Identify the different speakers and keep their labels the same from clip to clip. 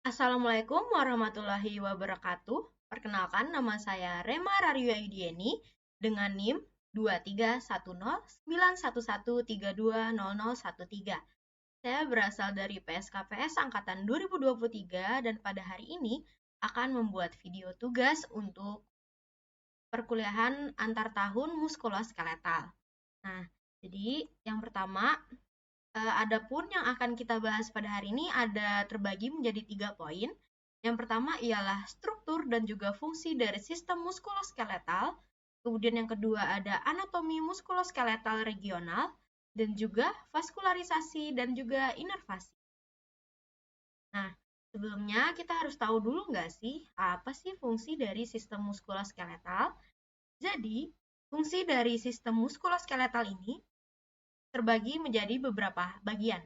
Speaker 1: Assalamualaikum warahmatullahi wabarakatuh. Perkenalkan, nama saya Rema Rarya Yudieni dengan NIM 23109113200013. Saya berasal dari PSKPS Angkatan 2023 dan pada hari ini akan membuat video tugas untuk perkuliahan antar tahun muskuloskeletal. Nah, jadi yang pertama, adapun yang akan kita bahas pada hari ini ada terbagi menjadi 3 poin. Yang pertama ialah struktur dan juga fungsi dari sistem muskuloskeletal. Kemudian yang kedua ada anatomi muskuloskeletal regional dan juga vaskularisasi dan juga inervasi. Nah, sebelumnya kita harus tahu dulu nggak sih apa sih fungsi dari sistem muskuloskeletal? Jadi, fungsi dari sistem muskuloskeletal ini terbagi menjadi beberapa bagian.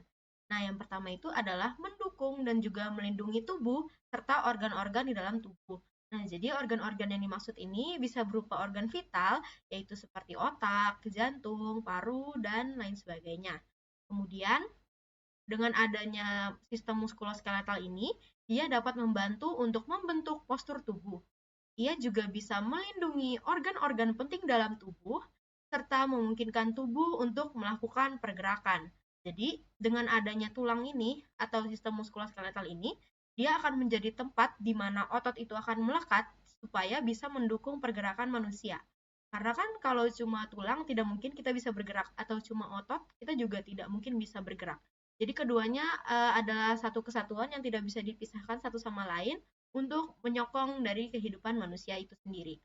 Speaker 1: Nah, yang pertama itu adalah mendukung dan juga melindungi tubuh serta organ-organ di dalam tubuh. Nah, jadi organ-organ yang dimaksud ini bisa berupa organ vital, yaitu seperti otak, jantung, paru, dan lain sebagainya. Kemudian, dengan adanya sistem muskuloskeletal ini, dia dapat membantu untuk membentuk postur tubuh. Ia juga bisa melindungi organ-organ penting dalam tubuh, serta memungkinkan tubuh untuk melakukan pergerakan. Jadi, dengan adanya tulang ini atau sistem muskuloskeletal ini, dia akan menjadi tempat di mana otot itu akan melekat supaya bisa mendukung pergerakan manusia. Karena kan kalau cuma tulang tidak mungkin kita bisa bergerak atau cuma otot kita juga tidak mungkin bisa bergerak. Jadi keduanya adalah satu kesatuan yang tidak bisa dipisahkan satu sama lain untuk menyokong dari kehidupan manusia itu sendiri.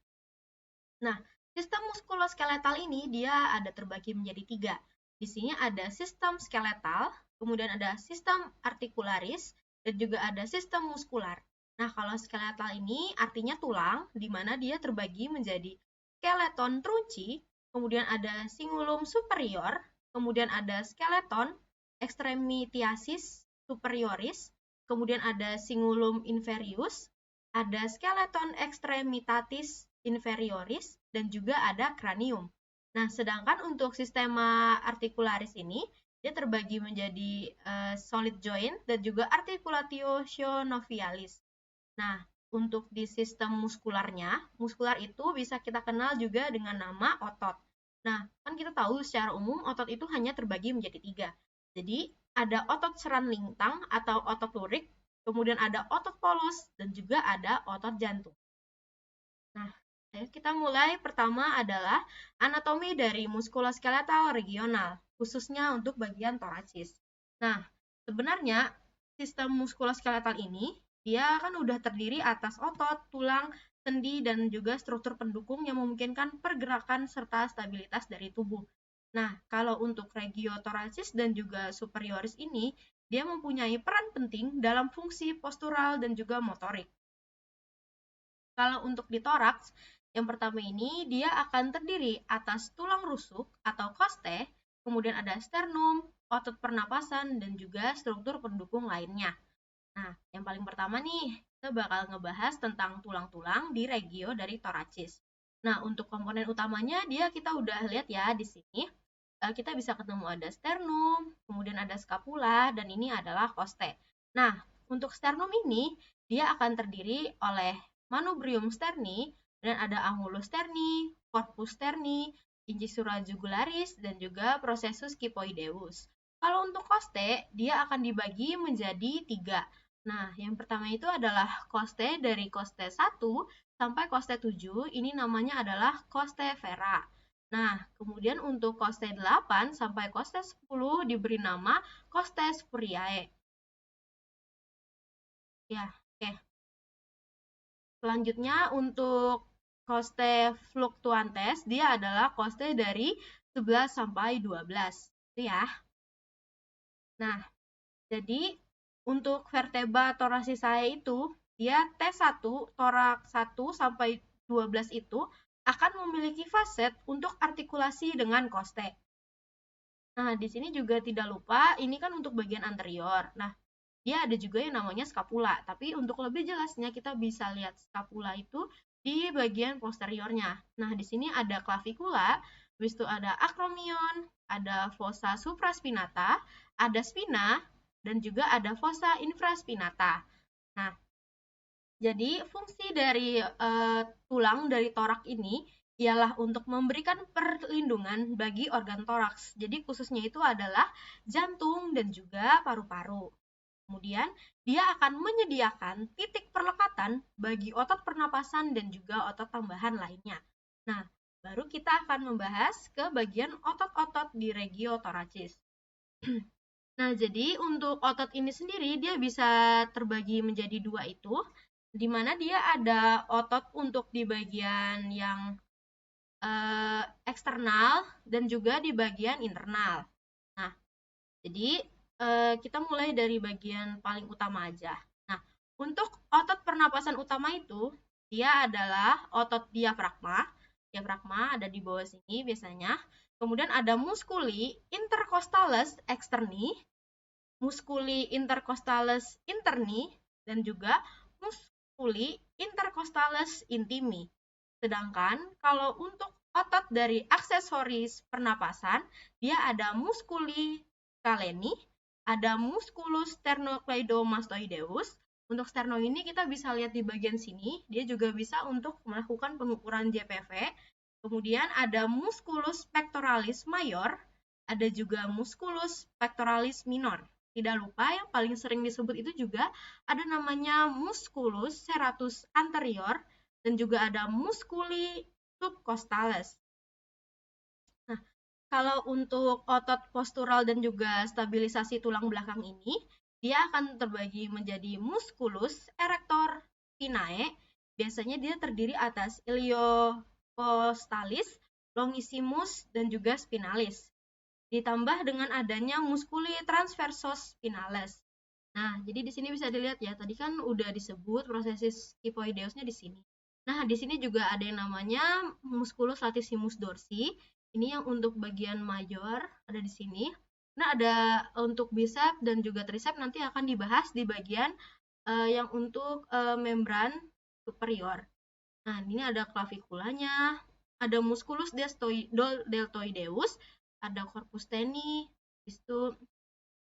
Speaker 1: Nah, sistem muskuloskeletal ini dia ada terbagi menjadi 3. Di sini ada sistem skeletal, kemudian ada sistem artikularis, dan juga ada sistem muskular. Nah, kalau skeletal ini artinya tulang, di mana dia terbagi menjadi skeleton trunci, kemudian ada cingulum superior, kemudian ada skeleton extremitiasis superioris, kemudian ada cingulum inferius, ada skeleton extremitatis inferioris, dan juga ada cranium. Nah, sedangkan untuk sistema articularis ini, dia terbagi menjadi solid joint dan juga articulatio synovialis. Nah, untuk di sistem muskularnya, muskular itu bisa kita kenal juga dengan nama otot. Nah, kan kita tahu secara umum otot itu hanya terbagi menjadi 3. Jadi, ada otot seran lintang atau otot lurik, kemudian ada otot polos, dan juga ada otot jantung. Nah, kita mulai. Pertama adalah anatomi dari muskuloskeletal regional, khususnya untuk bagian toracis. Nah, sebenarnya sistem muskuloskeletal ini, dia kan udah terdiri atas otot, tulang, sendi, dan juga struktur pendukung yang memungkinkan pergerakan serta stabilitas dari tubuh. Nah, kalau untuk regiotoracis dan juga superioris ini, dia mempunyai peran penting dalam fungsi postural dan juga motorik. Kalau untuk di toraks, yang pertama ini dia akan terdiri atas tulang rusuk atau koste, kemudian ada sternum, otot pernapasan, dan juga struktur pendukung lainnya. Nah, yang paling pertama nih, kita bakal ngebahas tentang tulang-tulang di regio dari toracis. Nah, untuk komponen utamanya dia kita udah lihat ya di sini. Kita bisa ketemu ada sternum, kemudian ada scapula, dan ini adalah koste. Nah, untuk sternum ini dia akan terdiri oleh manubrium sterni, dan ada angulus sterni, corpus sterni, incisura jugularis, dan juga processus kyphoideus. Kalau untuk koste, dia akan dibagi menjadi 3. Nah, yang pertama itu adalah koste dari koste 1 sampai koste 7, ini namanya adalah koste vera. Nah, kemudian untuk koste 8 sampai koste 10 diberi nama koste spuriae. Ya, oke. Selanjutnya untuk koste fluctuantes, dia adalah koste dari 11 sampai 12. Itu ya. Nah, jadi untuk vertebra thoracicae itu, dia T1, torak 1 sampai 12 itu akan memiliki faset untuk artikulasi dengan koste. Nah, di sini juga tidak lupa, ini kan untuk bagian anterior. Nah, dia ada juga yang namanya scapula, tapi untuk lebih jelasnya kita bisa lihat scapula itu di bagian posteriornya. Nah, di sini ada clavicula, habis itu ada acromion, ada fossa supraspinata, ada spina, dan juga ada fossa infraspinata. Nah, jadi fungsi dari tulang dari torak ini ialah untuk memberikan perlindungan bagi organ toraks. Jadi khususnya itu adalah jantung dan juga paru-paru. Kemudian dia akan menyediakan titik perlekatan bagi otot pernapasan dan juga otot tambahan lainnya. Nah, baru kita akan membahas ke bagian otot-otot di regio thoracis. Nah, jadi untuk otot ini sendiri dia bisa terbagi menjadi dua itu, di mana dia ada otot untuk di bagian yang eksternal dan juga di bagian internal. Nah, jadi kita mulai dari bagian paling utama aja. Nah, untuk otot pernapasan utama itu, dia adalah otot diafragma. Diafragma ada di bawah sini biasanya. Kemudian ada musculi intercostalis externi, musculi intercostalis interni, dan juga musculi intercostalis intimi. Sedangkan kalau untuk otot dari aksesoris pernapasan, dia ada musculi scaleni, ada musculus sternocleidomastoideus. Untuk sterno ini kita bisa lihat di bagian sini, dia juga bisa untuk melakukan pengukuran JPV. Kemudian ada musculus pectoralis major, ada juga musculus pectoralis minor. Tidak lupa yang paling sering disebut itu juga ada namanya musculus serratus anterior dan juga ada musculi subcostalis. Nah, kalau untuk otot postural dan juga stabilisasi tulang belakang ini, dia akan terbagi menjadi musculus erector spinae. Biasanya dia terdiri atas iliocostalis, longissimus, dan juga spinalis. Ditambah dengan adanya musculi transversus spinalis. Nah, jadi di sini bisa dilihat ya, tadi kan udah disebut prosesis kyphoideusnya di sini. Nah, di sini juga ada yang namanya musculus latissimus dorsi. Ini yang untuk bagian major ada di sini. Nah, ada untuk bicep dan juga tricep nanti akan dibahas di bagian yang untuk membran superior. Nah, ini ada claviculanya, ada musculus deltoideus, ada corpus teni, itu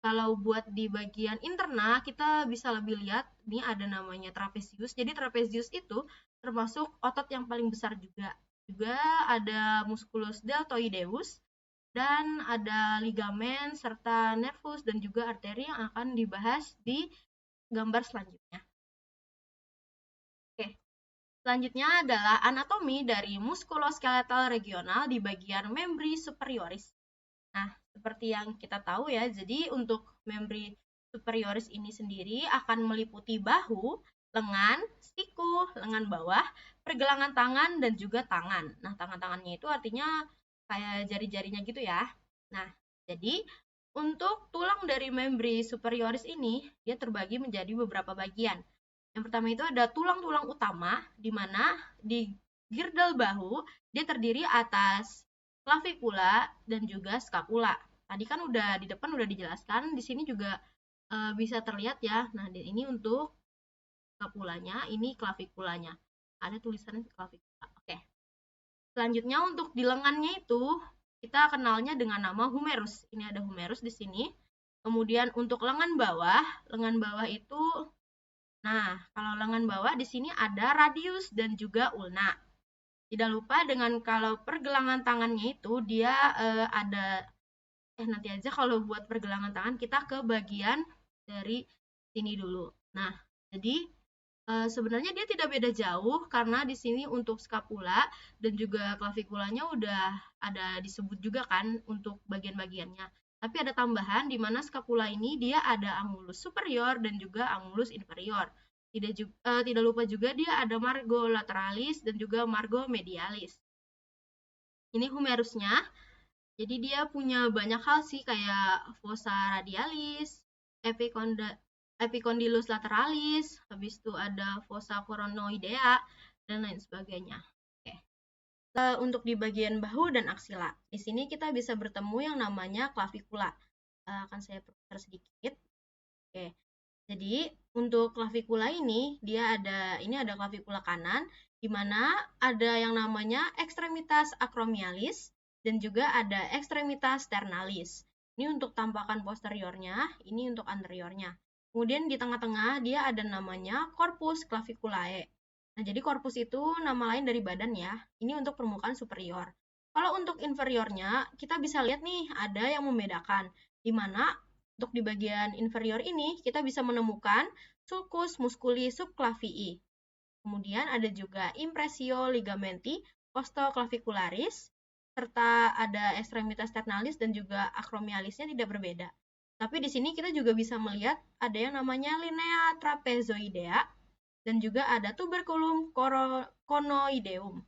Speaker 1: kalau buat di bagian interna kita bisa lebih lihat ini ada namanya trapezius. Jadi trapezius itu termasuk otot yang paling besar juga. Juga ada musculus deltoideus dan ada ligamen serta nervus dan juga arteri yang akan dibahas di gambar selanjutnya. Oke. Selanjutnya adalah anatomi dari muskuloskeletal regional di bagian membri superioris. Nah, seperti yang kita tahu ya, jadi untuk membri superioris ini sendiri akan meliputi bahu, lengan, siku, lengan bawah, pergelangan tangan, dan juga tangan. Nah, tangan-tangannya itu artinya kayak jari-jarinya gitu ya. Nah, jadi untuk tulang dari membri superioris ini, dia terbagi menjadi beberapa bagian. Yang pertama itu ada tulang-tulang utama, di mana di girdal bahu, dia terdiri atas clavicula dan juga scapula. Tadi kan udah di depan udah dijelaskan, di sini juga bisa terlihat ya. Nah, ini untuk scapulanya, ini claviculanya. Ada tulisan clavicula. Oke. Selanjutnya untuk di lengannya itu kita kenalnya dengan nama humerus. Ini ada humerus di sini. Kemudian untuk lengan bawah itu nah, kalau lengan bawah di sini ada radius dan juga ulna. Tidak lupa dengan kalau pergelangan tangannya itu dia ada nanti aja kalau buat pergelangan tangan kita ke bagian dari sini dulu. Nah, jadi sebenarnya dia tidak beda jauh karena di sini untuk scapula dan juga claviculanya udah ada disebut juga kan untuk bagian-bagiannya. Tapi ada tambahan di mana scapula ini dia ada angulus superior dan juga angulus inferior. Tidak lupa juga dia ada margo lateralis dan juga margo medialis. Ini humerusnya. Jadi dia punya banyak hal sih kayak fossa radialis, epicondylus lateralis, habis itu ada fossa coronoidea dan lain sebagainya. Oke. Untuk di bagian bahu dan aksila. Di sini kita bisa bertemu yang namanya clavicula. Akan saya putar sedikit. Oke. Jadi untuk clavicula ini ini ada clavicula kanan di mana ada yang namanya ekstremitas acromialis dan juga ada ekstremitas sternalis. Ini untuk tampakan posteriornya, ini untuk anteriornya. Kemudian di tengah-tengah dia ada namanya corpus claviculae. Nah, jadi corpus itu nama lain dari badan ya. Ini untuk permukaan superior. Kalau untuk inferiornya, kita bisa lihat nih ada yang membedakan. Di mana untuk di bagian inferior ini kita bisa menemukan sulcus musculi subclavii. Kemudian ada juga impressio ligamenti costoclavicularis, serta ada extremitas ternalis dan juga acromialisnya tidak berbeda. Tapi di sini kita juga bisa melihat ada yang namanya linea trapezoidea dan juga ada tuberculum conoideum.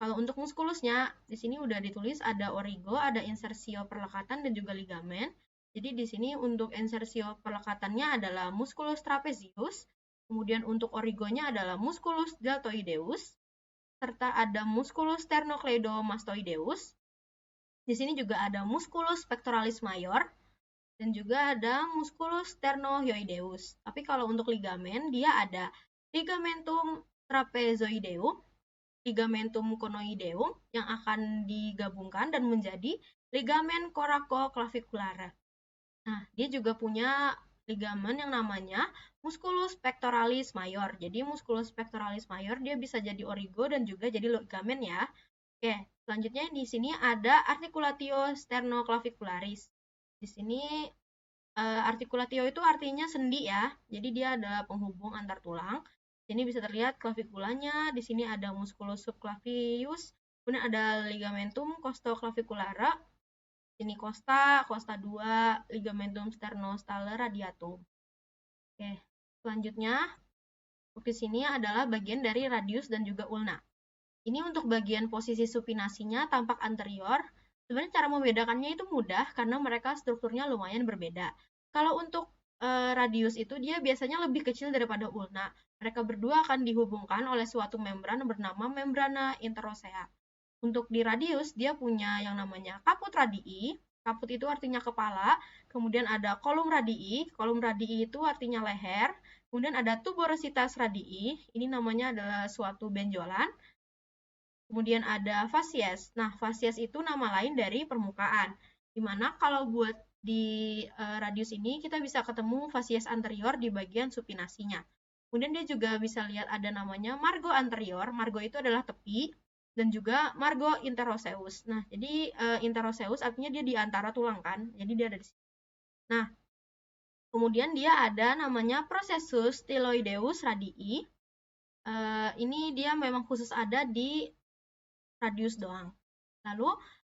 Speaker 1: Kalau untuk muskulusnya, di sini udah ditulis ada origo, ada insersio perlekatan dan juga ligamen. Jadi di sini untuk insersio perlekatannya adalah musculus trapezius, kemudian untuk origonya adalah musculus deltoideus, serta ada musculus sternocleidomastoideus. Di sini juga ada musculus pectoralis major dan juga ada musculus sternohyoideus. Tapi kalau untuk ligamen dia ada ligamentum trapezoideum, ligamentum conoideum yang akan digabungkan dan menjadi ligamen coracoclavicular. Nah, dia juga punya ligamen yang namanya musculus pectoralis major. Jadi musculus pectoralis major dia bisa jadi origo dan juga jadi ligamen ya. Oke, selanjutnya di sini ada articulatio sternoclavicularis. Di sini articulatio itu artinya sendi ya. Jadi dia adalah penghubung antar tulang. Sini bisa terlihat claviculanya, di sini ada musculus subclavius, kemudian ada ligamentum costoclaviculara, sini costa 2, ligamentum sternostaler radiatum. Oke, selanjutnya di sini adalah bagian dari radius dan juga ulna. Ini untuk bagian posisi supinasinya tampak anterior. Sebenarnya cara membedakannya itu mudah karena mereka strukturnya lumayan berbeda. Kalau untuk radius itu dia biasanya lebih kecil daripada ulna. Mereka berdua akan dihubungkan oleh suatu membran bernama membrana interosea. Untuk di radius dia punya yang namanya caput radii. Caput itu artinya kepala. Kemudian ada kolum radii. Kolum radii itu artinya leher. Kemudian ada tuberositas radii. Ini namanya adalah suatu benjolan. Kemudian ada fasies. Nah, fasies itu nama lain dari permukaan. Dimana kalau buat di radius ini kita bisa ketemu fasies anterior di bagian supinasinya. Kemudian dia juga bisa lihat ada namanya margo anterior. Margo itu adalah tepi dan juga margo interoseus. Nah, jadi interoseus artinya dia di antara tulang kan. Jadi dia ada di sini. Nah, kemudian dia ada namanya processus styloideus radii. Ini dia memang khusus ada di radius doang. Lalu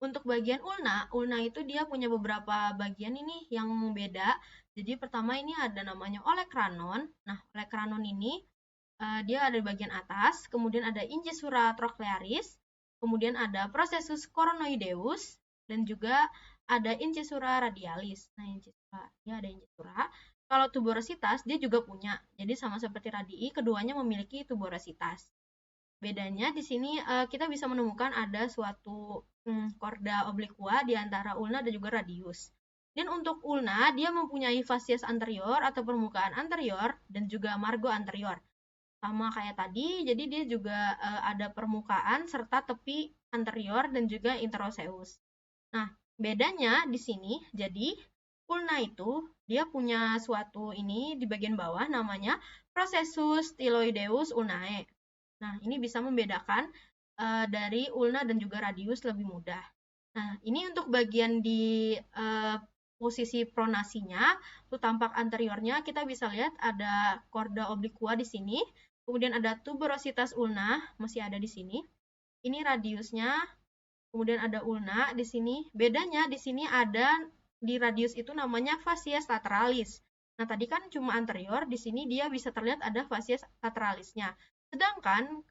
Speaker 1: untuk bagian ulna, ulna itu dia punya beberapa bagian ini yang beda. Jadi pertama ini ada namanya olecranon. Nah, olecranon ini dia ada di bagian atas, kemudian ada incisura trochlearis, kemudian ada processus coronoideus, dan juga ada incisura radialis. Nah, incisura, dia ada incisura. Kalau tuberositas dia juga punya. Jadi sama seperti radii, keduanya memiliki tuberositas. Bedanya di sini kita bisa menemukan ada suatu korda obliqua di antara ulna dan juga radius. Dan untuk ulna, dia mempunyai fasies anterior atau permukaan anterior dan juga margo anterior. Sama kayak tadi, jadi dia juga ada permukaan serta tepi anterior dan juga interoseus. Nah, bedanya di sini, jadi ulna itu dia punya suatu ini di bagian bawah namanya processus styloideus ulnae. Nah, ini bisa membedakan dari ulna dan juga radius lebih mudah. Nah, ini untuk bagian di posisi pronasinya, itu tampak anteriornya kita bisa lihat ada korda obliqua di sini, kemudian ada tuberositas ulna masih ada di sini. Ini radiusnya, kemudian ada ulna di sini. Bedanya di sini ada di radius itu namanya fasies lateralis. Nah, tadi kan cuma anterior, di sini dia bisa terlihat ada fasies lateralisnya. Sedangkan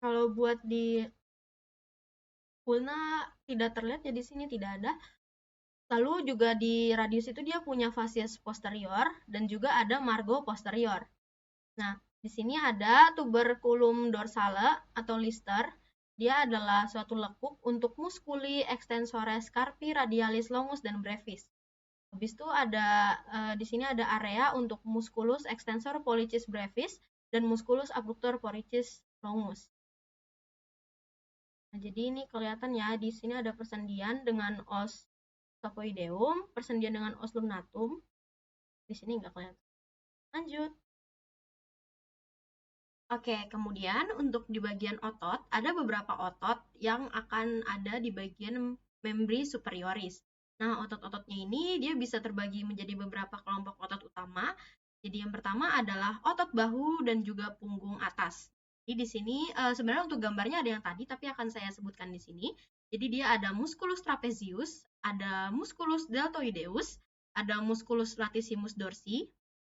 Speaker 1: kalau buat di ulna tidak terlihat, jadi sini tidak ada. Lalu juga di radius itu dia punya fasies posterior dan juga ada margo posterior. Nah, di sini ada tuberculum dorsale atau lister. Dia adalah suatu lekuk untuk musculi extensores carpi radialis longus dan brevis. Habis itu ada di sini ada area untuk musculus extensor pollicis brevis dan musculus abductor pollicis longus. Nah, jadi ini kelihatan ya, di sini ada persendian dengan os scapoideum, persendian dengan os lumnatum. Di sini nggak kelihatan. Lanjut. Oke, kemudian untuk di bagian otot, ada beberapa otot yang akan ada di bagian membri superioris. Nah, otot-ototnya ini dia bisa terbagi menjadi beberapa kelompok otot utama. Jadi yang pertama adalah otot bahu dan juga punggung atas. Jadi di sini sebenarnya untuk gambarnya ada yang tadi, tapi akan saya sebutkan di sini. Jadi dia ada musculus trapezius, ada musculus deltoideus, ada musculus latissimus dorsi,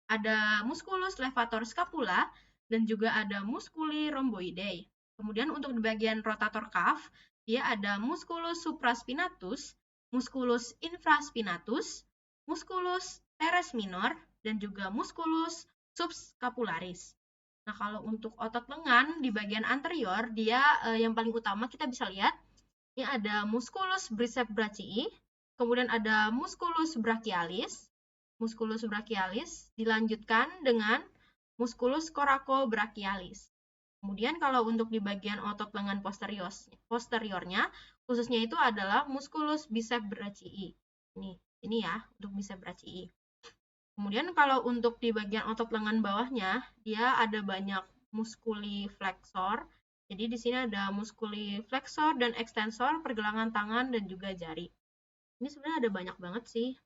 Speaker 1: ada musculus levator scapula, dan juga ada musculi rhomboidae. Kemudian untuk di bagian rotator cuff, dia ada musculus supraspinatus, musculus infraspinatus, musculus teres minor, dan juga musculus subscapularis. Nah, kalau untuk otot lengan di bagian anterior, dia yang paling utama kita bisa lihat, ini ada musculus biceps brachii, kemudian ada musculus brachialis, dilanjutkan dengan musculus coracobrachialis. Kemudian kalau untuk di bagian otot lengan posteriornya, khususnya itu adalah musculus biceps brachii. Ini ya, untuk biceps brachii. Kemudian kalau untuk di bagian otot lengan bawahnya, dia ada banyak muskuli flexor. Jadi di sini ada muskuli flexor dan ekstensor, pergelangan tangan dan juga jari. Ini sebenarnya ada banyak banget sih.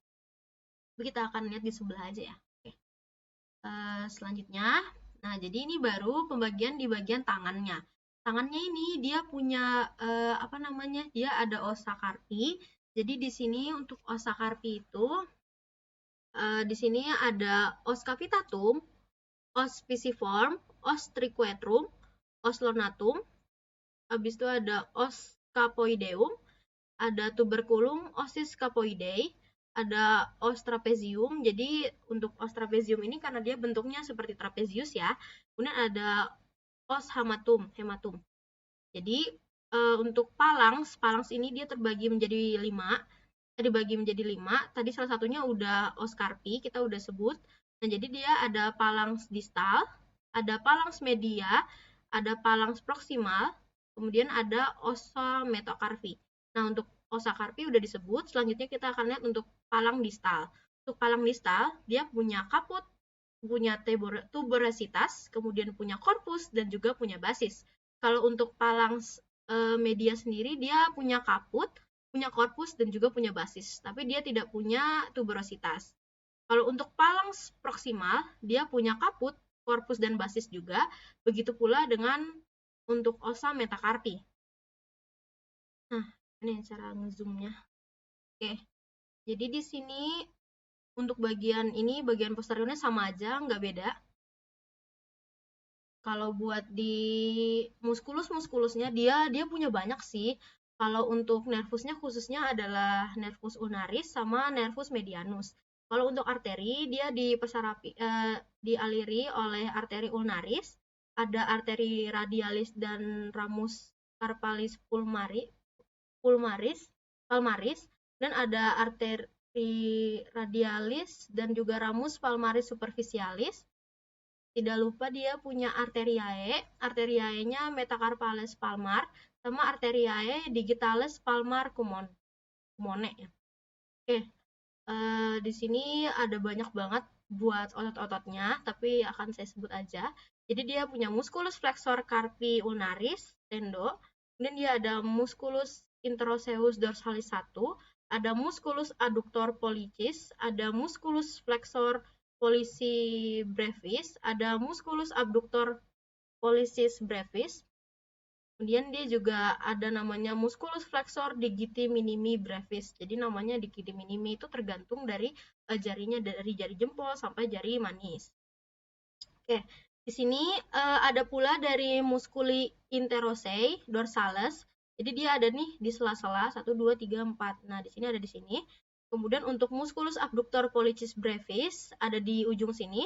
Speaker 1: Kita akan lihat di sebelah aja ya. Oke. Selanjutnya, nah jadi ini baru pembagian di bagian tangannya. Tangannya ini dia punya apa namanya? Dia ada ossa carpi. Jadi di sini untuk ossa carpi itu di sini ada os capitatum, os pisiform, os triquetrum, os lornatum. Habis itu ada os scapoideum, ada tuberculum osis scapoidei, ada os trapezium. Jadi untuk os trapezium ini karena dia bentuknya seperti trapezius ya. Kemudian ada os hematum. Jadi untuk phalanx ini dia terbagi menjadi 5. Tadi salah satunya udah os carpi, kita udah sebut. Nah, jadi dia ada phalanx distal, ada phalanx media, ada phalanx proximal, kemudian ada ossa metacarpi. Nah, untuk ossa carpi udah disebut, selanjutnya kita akan lihat untuk phalanx distal. Untuk phalanx distal, dia punya kaput, punya tuberositas, kemudian punya korpus, dan juga punya basis. Kalau untuk phalanx media sendiri, dia punya kaput, punya korpus, dan juga punya basis. Tapi dia tidak punya tuberositas. Kalau untuk phalanx proximal, dia punya kaput, korpus, dan basis juga. Begitu pula dengan untuk ossa metacarpi. Nah, ini cara ngezoomnya. Oke, jadi di sini untuk bagian ini, bagian posteriornya sama aja, nggak beda. Kalau buat di muskulusnya dia punya banyak sih. Kalau untuk nervusnya khususnya adalah nervus ulnaris sama nervus medianus. Kalau untuk arteri dia dialiri oleh arteri ulnaris, ada arteri radialis dan ramus carpalis palmaris, dan ada arteri radialis dan juga ramus palmaris superficialis. Tidak lupa dia punya arteriae-nya metacarpales palmar, sama arteriae digitalis palmar kumone. Oke, di sini ada banyak banget buat otot-ototnya, tapi akan saya sebut aja. Jadi dia punya musculus flexor carpi ulnaris, tendo, kemudian dia ada musculus interoseus dorsalis 1, ada musculus adductor pollicis, ada musculus flexor pollicis brevis, ada musculus abductor pollicis brevis. Kemudian dia juga ada namanya musculus flexor digiti minimi brevis. Jadi namanya digiti minimi itu tergantung dari jarinya, dari jari jempol sampai jari manis. Oke, di sini ada pula dari musculi interosei dorsalis. Jadi dia ada nih di sela-sela 1 2 3 4. Nah, di sini ada di sini. Kemudian untuk musculus abductor pollicis brevis ada di ujung sini.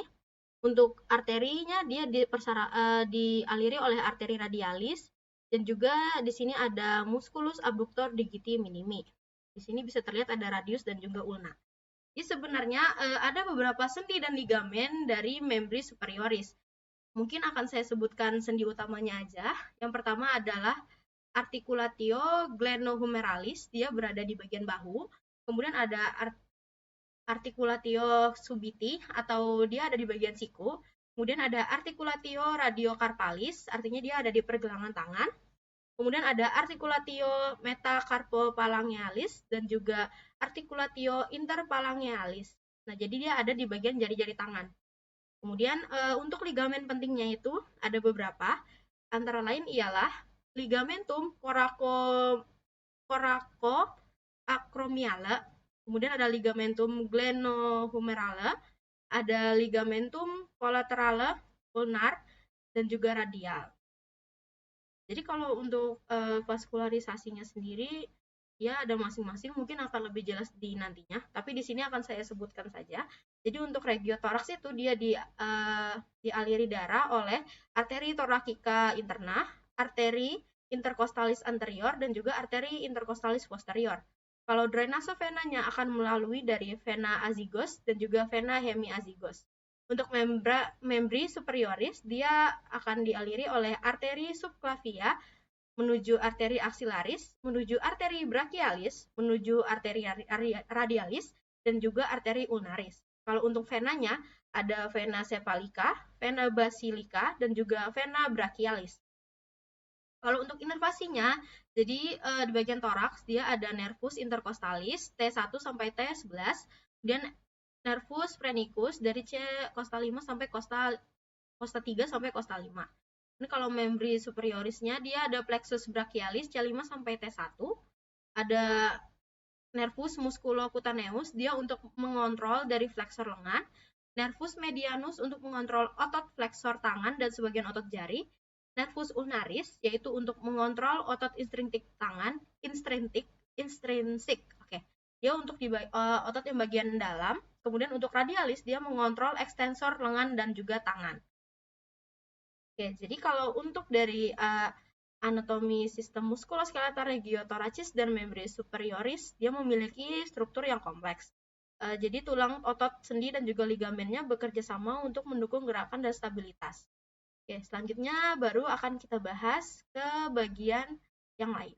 Speaker 1: Untuk arterinya dia dialiri oleh arteri radialis, dan juga di sini ada musculus abductor digiti minimi. Di sini bisa terlihat ada radius dan juga ulna. Jadi sebenarnya ada beberapa sendi dan ligamen dari membri superioris. Mungkin akan saya sebutkan sendi utamanya aja. Yang pertama adalah articulatio glenohumeralis, dia berada di bagian bahu. Kemudian ada articulatio subiti atau dia ada di bagian siku. Kemudian ada articulatio radiocarpalis, artinya dia ada di pergelangan tangan. Kemudian ada articulatio metacarpophalangealis dan juga articulatio interphalangealis. Nah, jadi dia ada di bagian jari-jari tangan. Kemudian untuk ligamen pentingnya itu ada beberapa, antara lain ialah ligamentum coracoacromiale, kemudian ada ligamentum glenohumerale, ada ligamentum collaterale ulnar, dan juga radial. Jadi kalau untuk vaskularisasinya sendiri, ya ada masing-masing, mungkin akan lebih jelas di nantinya, tapi di sini akan saya sebutkan saja. Jadi untuk regiotoraks itu dia dialiri darah oleh arteri thoracica interna, arteri intercostalis anterior, dan juga arteri intercostalis posterior. Kalau drainase venanya akan melalui dari vena azygos dan juga vena hemiazygos. Untuk membri superioris, dia akan dialiri oleh arteri subclavia menuju arteri axillaris, menuju arteri brachialis, menuju arteri radialis, dan juga arteri ulnaris. Kalau untuk venanya, ada vena cephalica, vena basilica, dan juga vena brachialis. Kalau untuk inervasinya, jadi di bagian toraks dia ada nervus intercostalis T1 sampai T11, kemudian nervus phrenicus dari C costa 5 sampai costa 3 sampai costa 5. Ini kalau membri superiorisnya dia ada plexus brachialis C5 sampai T1, ada nervus musculocutaneus dia untuk mengontrol dari flexor lengan, nervus medianus untuk mengontrol otot flexor tangan dan sebagian otot jari, nervus ulnaris yaitu untuk mengontrol otot intrinsik tangan, intrinsik. Oke. Dia untuk otot yang bagian dalam. Kemudian untuk radialis dia mengontrol ekstensor lengan dan juga tangan. Oke, jadi kalau untuk dari anatomi sistem muskuloskeletal regiotoracis dan membri superioris, dia memiliki struktur yang kompleks. Jadi tulang, otot, sendi, dan juga ligamennya bekerja sama untuk mendukung gerakan dan stabilitas. Oke, selanjutnya baru akan kita bahas ke bagian yang lain.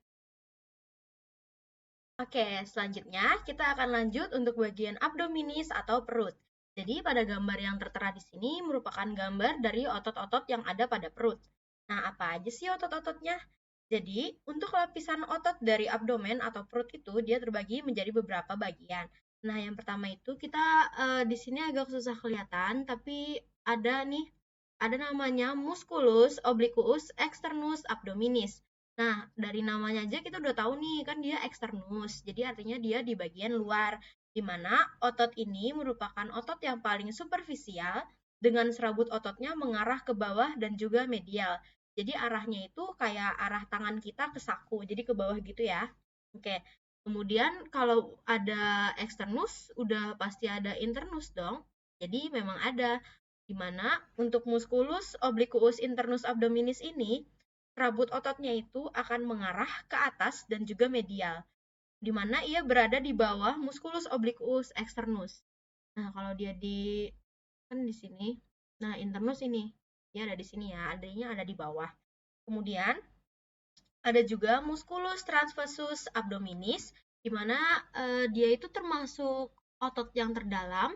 Speaker 1: Oke, selanjutnya kita akan lanjut untuk bagian abdominis atau perut. Jadi pada gambar yang tertera di sini merupakan gambar dari otot-otot yang ada pada perut. Nah, apa aja sih otot-ototnya? Jadi, untuk lapisan otot dari abdomen atau perut itu dia terbagi menjadi beberapa bagian. Nah, yang pertama itu kita di sini agak susah kelihatan, tapi ada namanya musculus obliquus externus abdominis. Nah, dari namanya aja kita udah tahu nih, kan dia externus. Jadi artinya dia di bagian luar, di mana otot ini merupakan otot yang paling superficial dengan serabut ototnya mengarah ke bawah dan juga medial. Jadi arahnya itu kayak arah tangan kita ke saku, jadi ke bawah gitu ya. Oke. Kemudian kalau ada externus, udah pasti ada internus dong. Jadi memang ada, di mana untuk musculus obliquus internus abdominis ini serabut ototnya itu akan mengarah ke atas dan juga medial, di mana ia berada di bawah musculus obliquus externus. Nah, kalau dia kan di sini. Nah, internus ini dia ada di sini ya, adanya ada di bawah. Kemudian ada juga musculus transversus abdominis, di mana dia itu termasuk otot yang terdalam.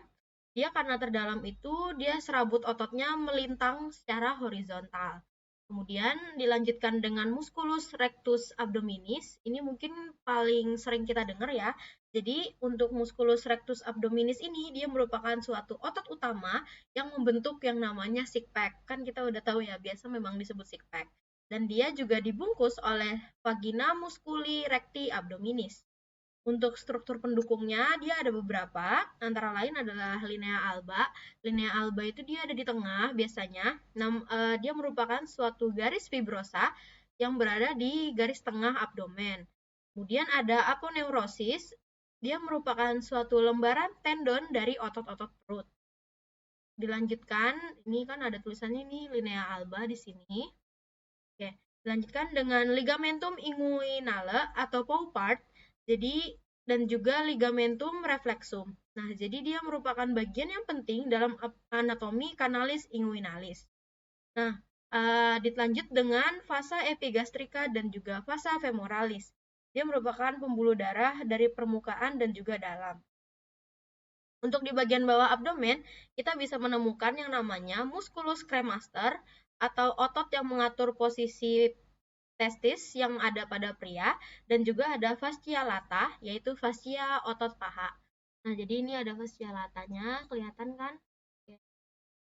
Speaker 1: Dia karena terdalam itu dia serabut ototnya melintang secara horizontal. Kemudian dilanjutkan dengan musculus rectus abdominis. Ini mungkin paling sering kita dengar ya. Jadi untuk musculus rectus abdominis ini dia merupakan suatu otot utama yang membentuk yang namanya six pack. Kan kita udah tahu ya, biasa memang disebut six pack. Dan dia juga dibungkus oleh vagina musculi recti abdominis. Untuk struktur pendukungnya dia ada beberapa, antara lain adalah linea alba. Linea alba itu dia ada di tengah biasanya. Dia merupakan suatu garis fibrosa yang berada di garis tengah abdomen. Kemudian ada aponeurosis, dia merupakan suatu lembaran tendon dari otot-otot perut. Dilanjutkan, ini kan ada tulisannya nih linea alba di sini. Oke, dilanjutkan dengan ligamentum inguinale atau paw part. Jadi dan juga ligamentum reflexum. Nah, jadi dia merupakan bagian yang penting dalam anatomi canalis inguinalis. Nah, dilanjut dengan vasa epigastrika dan juga vasa femoralis. Dia merupakan pembuluh darah dari permukaan dan juga dalam. Untuk di bagian bawah abdomen, kita bisa menemukan yang namanya musculus cremaster atau otot yang mengatur posisi testis yang ada pada pria, dan juga ada fascia lata, yaitu fascia otot paha. Nah, jadi ini ada fascia latanya, kelihatan kan?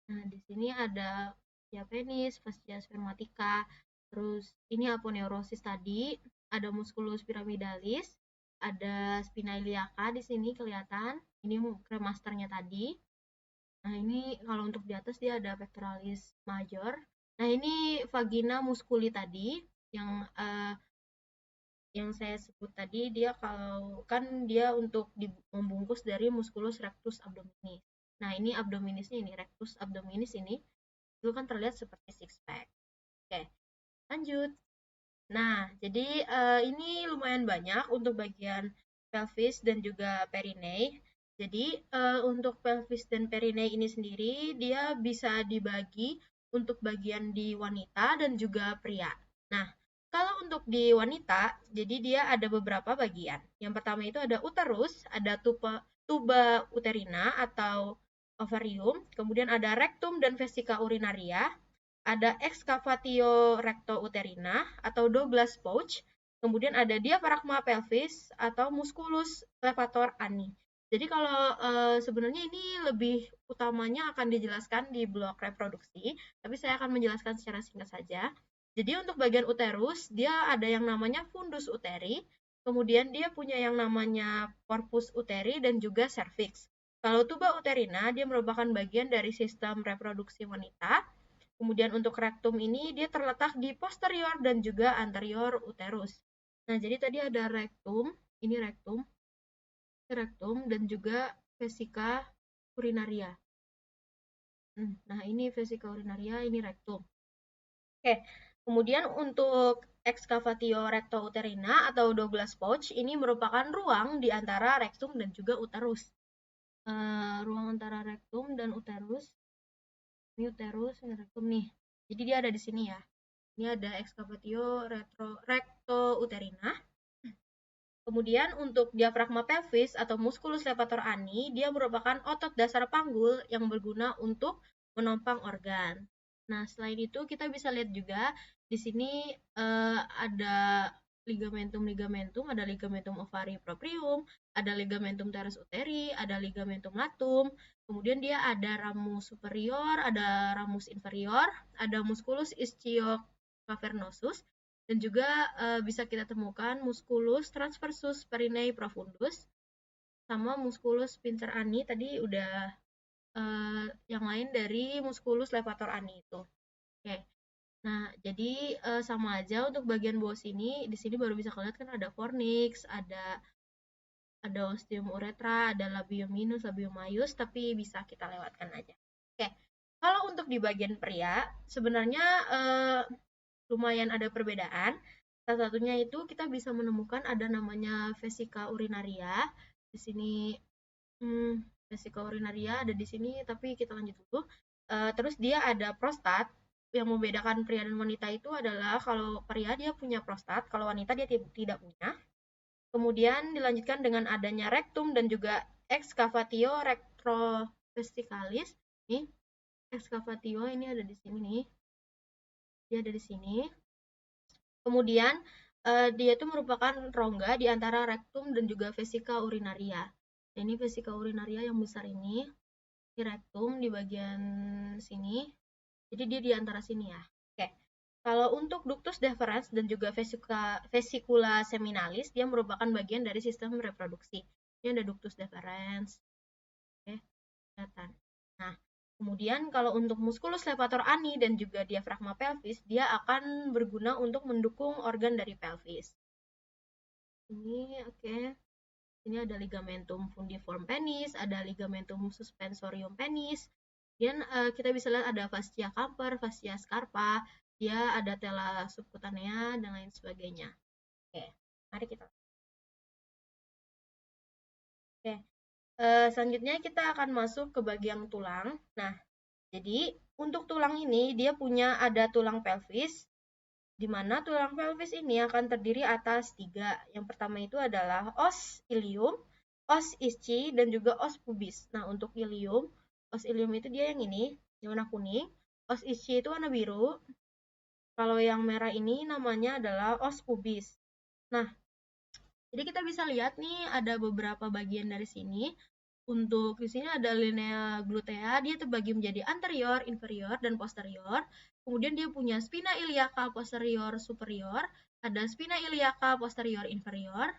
Speaker 1: Nah, di sini ada fascia penis, fascia spermatica, terus ini aponeurosis tadi, ada musculus pyramidalis, ada spina iliaca di sini kelihatan. Ini cremasternya tadi. Nah, ini kalau untuk di atas dia ada pectoralis major. Nah, ini vagina musculi tadi yang saya sebut tadi, dia kalau kan dia untuk membungkus dari musculus rectus abdominis. Nah, ini abdominisnya ini, rectus abdominis ini itu kan terlihat seperti six pack. Oke, lanjut. Nah, jadi ini lumayan banyak untuk bagian pelvis dan juga perineum. Jadi untuk pelvis dan perineum ini sendiri dia bisa dibagi untuk bagian di wanita dan juga pria. Nah, kalau untuk di wanita, jadi dia ada beberapa bagian. Yang pertama itu ada uterus, ada tuba uterina atau ovarium, kemudian ada rectum dan vesica urinaria, ada excavatio recto uterina atau Douglas pouch, kemudian ada diaphragma pelvis atau musculus levator ani. Jadi kalau sebenarnya ini lebih utamanya akan dijelaskan di blok reproduksi, tapi saya akan menjelaskan secara singkat saja. Jadi untuk bagian uterus, dia ada yang namanya fundus uteri, kemudian dia punya yang namanya corpus uteri dan juga cervix. Kalau tuba uterina, dia merupakan bagian dari sistem reproduksi wanita. Kemudian untuk rectum ini dia terletak di posterior dan juga anterior uterus. Nah, jadi tadi ada rectum, ini rectum dan juga vesica urinaria. Nah, ini vesica urinaria, ini rectum. Oke, kemudian untuk excavatio recto uterina atau Douglas pouch ini merupakan ruang di antara rectum dan juga uterus. Ruang antara rectum dan uterus. Ini uterus, ini rectum nih. Jadi dia ada di sini ya. Ini ada excavatio recto uterina. Kemudian untuk diafragma pelvis atau musculus levator ani, dia merupakan otot dasar panggul yang berguna untuk menopang organ. Nah, selain itu kita bisa lihat juga di sini ada ligamentum, ada ligamentum ovari proprium, ada ligamentum teres uteri, ada ligamentum latum, kemudian dia ada ramus superior, ada ramus inferior, ada musculus ischiocavernosus, dan juga bisa kita temukan musculus transversus perineum profundus sama musculus pincer ani tadi udah yang lain dari musculus levator ani itu. Oke. Nah, jadi sama aja untuk bagian bawah sini, di sini baru bisa kalian kan ada fornix, ada ostium uretra, ada labium minus, labium maius, tapi bisa kita lewatkan aja. Oke. Kalau untuk di bagian pria, sebenarnya lumayan ada perbedaan. Salah satunya itu kita bisa menemukan ada namanya vesica urinaria. Di sini vesica urinaria ada di sini, tapi kita lanjut dulu. Terus dia ada prostat. Yang membedakan pria dan wanita itu adalah kalau pria dia punya prostat, kalau wanita dia tidak punya. Kemudian dilanjutkan dengan adanya rectum dan juga excavatio retrovesicalis. Nih, excavatio ini ada di sini nih. Dia ada di sini. Kemudian dia itu merupakan rongga di antara rectum dan juga vesica urinaria. Nah, ini vesica urinaria yang besar ini rectum di bagian sini. Jadi dia di antara sini ya. Oke. Kalau untuk ductus deferens dan juga vesicula seminalis, dia merupakan bagian dari sistem reproduksi. Ini ada ductus deferens. Oke, kelihatan. Nah, kemudian kalau untuk musculus levator ani dan juga diafragma pelvis, dia akan berguna untuk mendukung organ dari pelvis. Ini oke. Ini ada ligamentum fundiform penis, ada ligamentum suspensorium penis. Kemudian kita bisa lihat ada fascia camper, fascia scarpa, dia ada tela subcutanea dan lain sebagainya. Oke, mari kita. Oke, selanjutnya kita akan masuk ke bagian tulang. Nah, jadi untuk tulang ini dia punya ada tulang pelvis, di mana tulang pelvis ini akan terdiri atas 3. Yang pertama itu adalah os ilium, os ischi, dan juga os pubis. Nah, untuk ilium, os ilium itu dia yang ini, yang warna kuning. Os ischi itu warna biru. Kalau yang merah ini namanya adalah os pubis. Nah, jadi kita bisa lihat nih ada beberapa bagian dari sini. Untuk di sini ada linea glutea, dia terbagi menjadi anterior, inferior, dan posterior. Kemudian dia punya spina iliaca posterior superior, ada spina iliaca posterior inferior.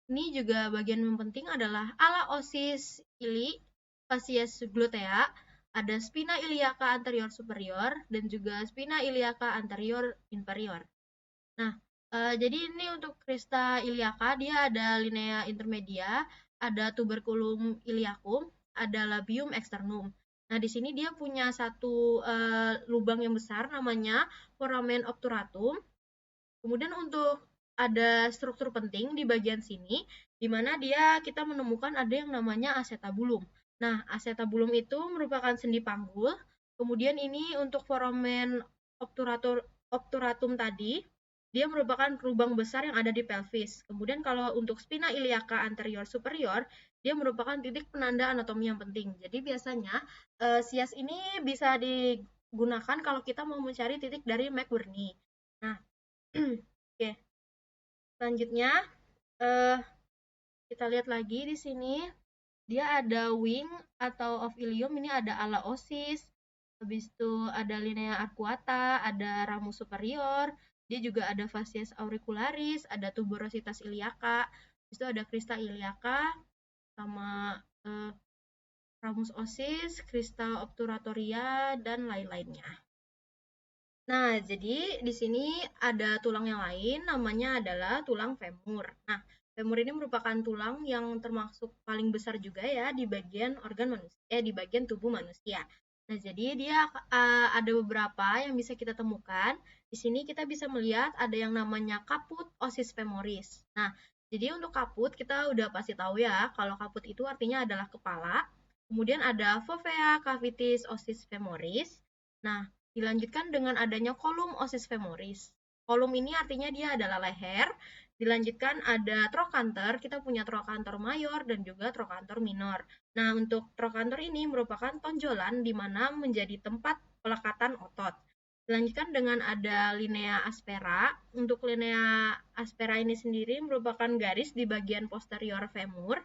Speaker 1: Ini juga bagian yang penting adalah ala osis ili, facies glutea, ada spina iliaca anterior superior, dan juga spina iliaca anterior inferior. Nah, jadi ini untuk Crista iliaca, dia ada linea intermedia, ada tuberculum iliacum, ada labium externum. Nah, di sini dia punya satu lubang yang besar namanya foramen obturatum. Kemudian untuk ada struktur penting di bagian sini, di mana kita menemukan ada yang namanya acetabulum. Nah, acetabulum itu merupakan sendi panggul. Kemudian ini untuk foramen obturatum tadi, dia merupakan lubang besar yang ada di pelvis. Kemudian kalau untuk spina iliaca anterior superior, dia merupakan titik penanda anatomi yang penting. Jadi biasanya sias ini bisa digunakan kalau kita mau mencari titik dari McBurney. Nah, oke, selanjutnya eh, kita lihat lagi di sini. Dia ada wing atau of ilium, ini ada ala osis. Habis itu ada linea arcuata, ada ramus superior. Dia juga ada facies auricularis, ada tuberositas iliaca. Habis itu ada crista iliaca sama ramus osis, crista obturatoria, dan lain-lainnya. Nah, jadi di sini ada tulang yang lain, namanya adalah tulang femur. Nah, femur ini merupakan tulang yang termasuk paling besar juga ya di bagian organ manusia, di bagian tubuh manusia. Nah, jadi dia ada beberapa yang bisa kita temukan. Di sini kita bisa melihat ada yang namanya caput osis femoris. Nah, jadi untuk caput kita udah pasti tahu ya, kalau caput itu artinya adalah kepala. Kemudian ada fovea cavitis osis femoris. Nah, dilanjutkan dengan adanya kolum osis femoris. Kolum ini artinya dia adalah leher. Dilanjutkan ada trochanter, kita punya trochanter mayor dan juga trochanter minor. Nah, untuk trochanter ini merupakan tonjolan di mana menjadi tempat pelekatan otot. Dilanjutkan dengan ada linea aspera. Untuk linea aspera ini sendiri merupakan garis di bagian posterior femur.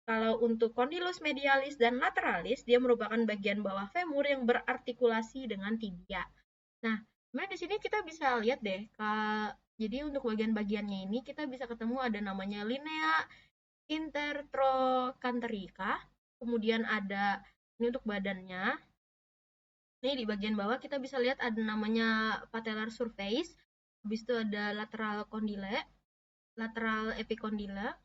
Speaker 1: Kalau untuk condylus medialis dan lateralis, dia merupakan bagian bawah femur yang berartikulasi dengan tibia. Nah, sebenarnya di sini kita bisa lihat deh, jadi untuk bagian-bagiannya ini kita bisa ketemu ada namanya linea intertrochanterica, kemudian ada ini untuk badannya. Ini di bagian bawah kita bisa lihat ada namanya patellar surface, habis itu ada lateral condyle, lateral epicondyle.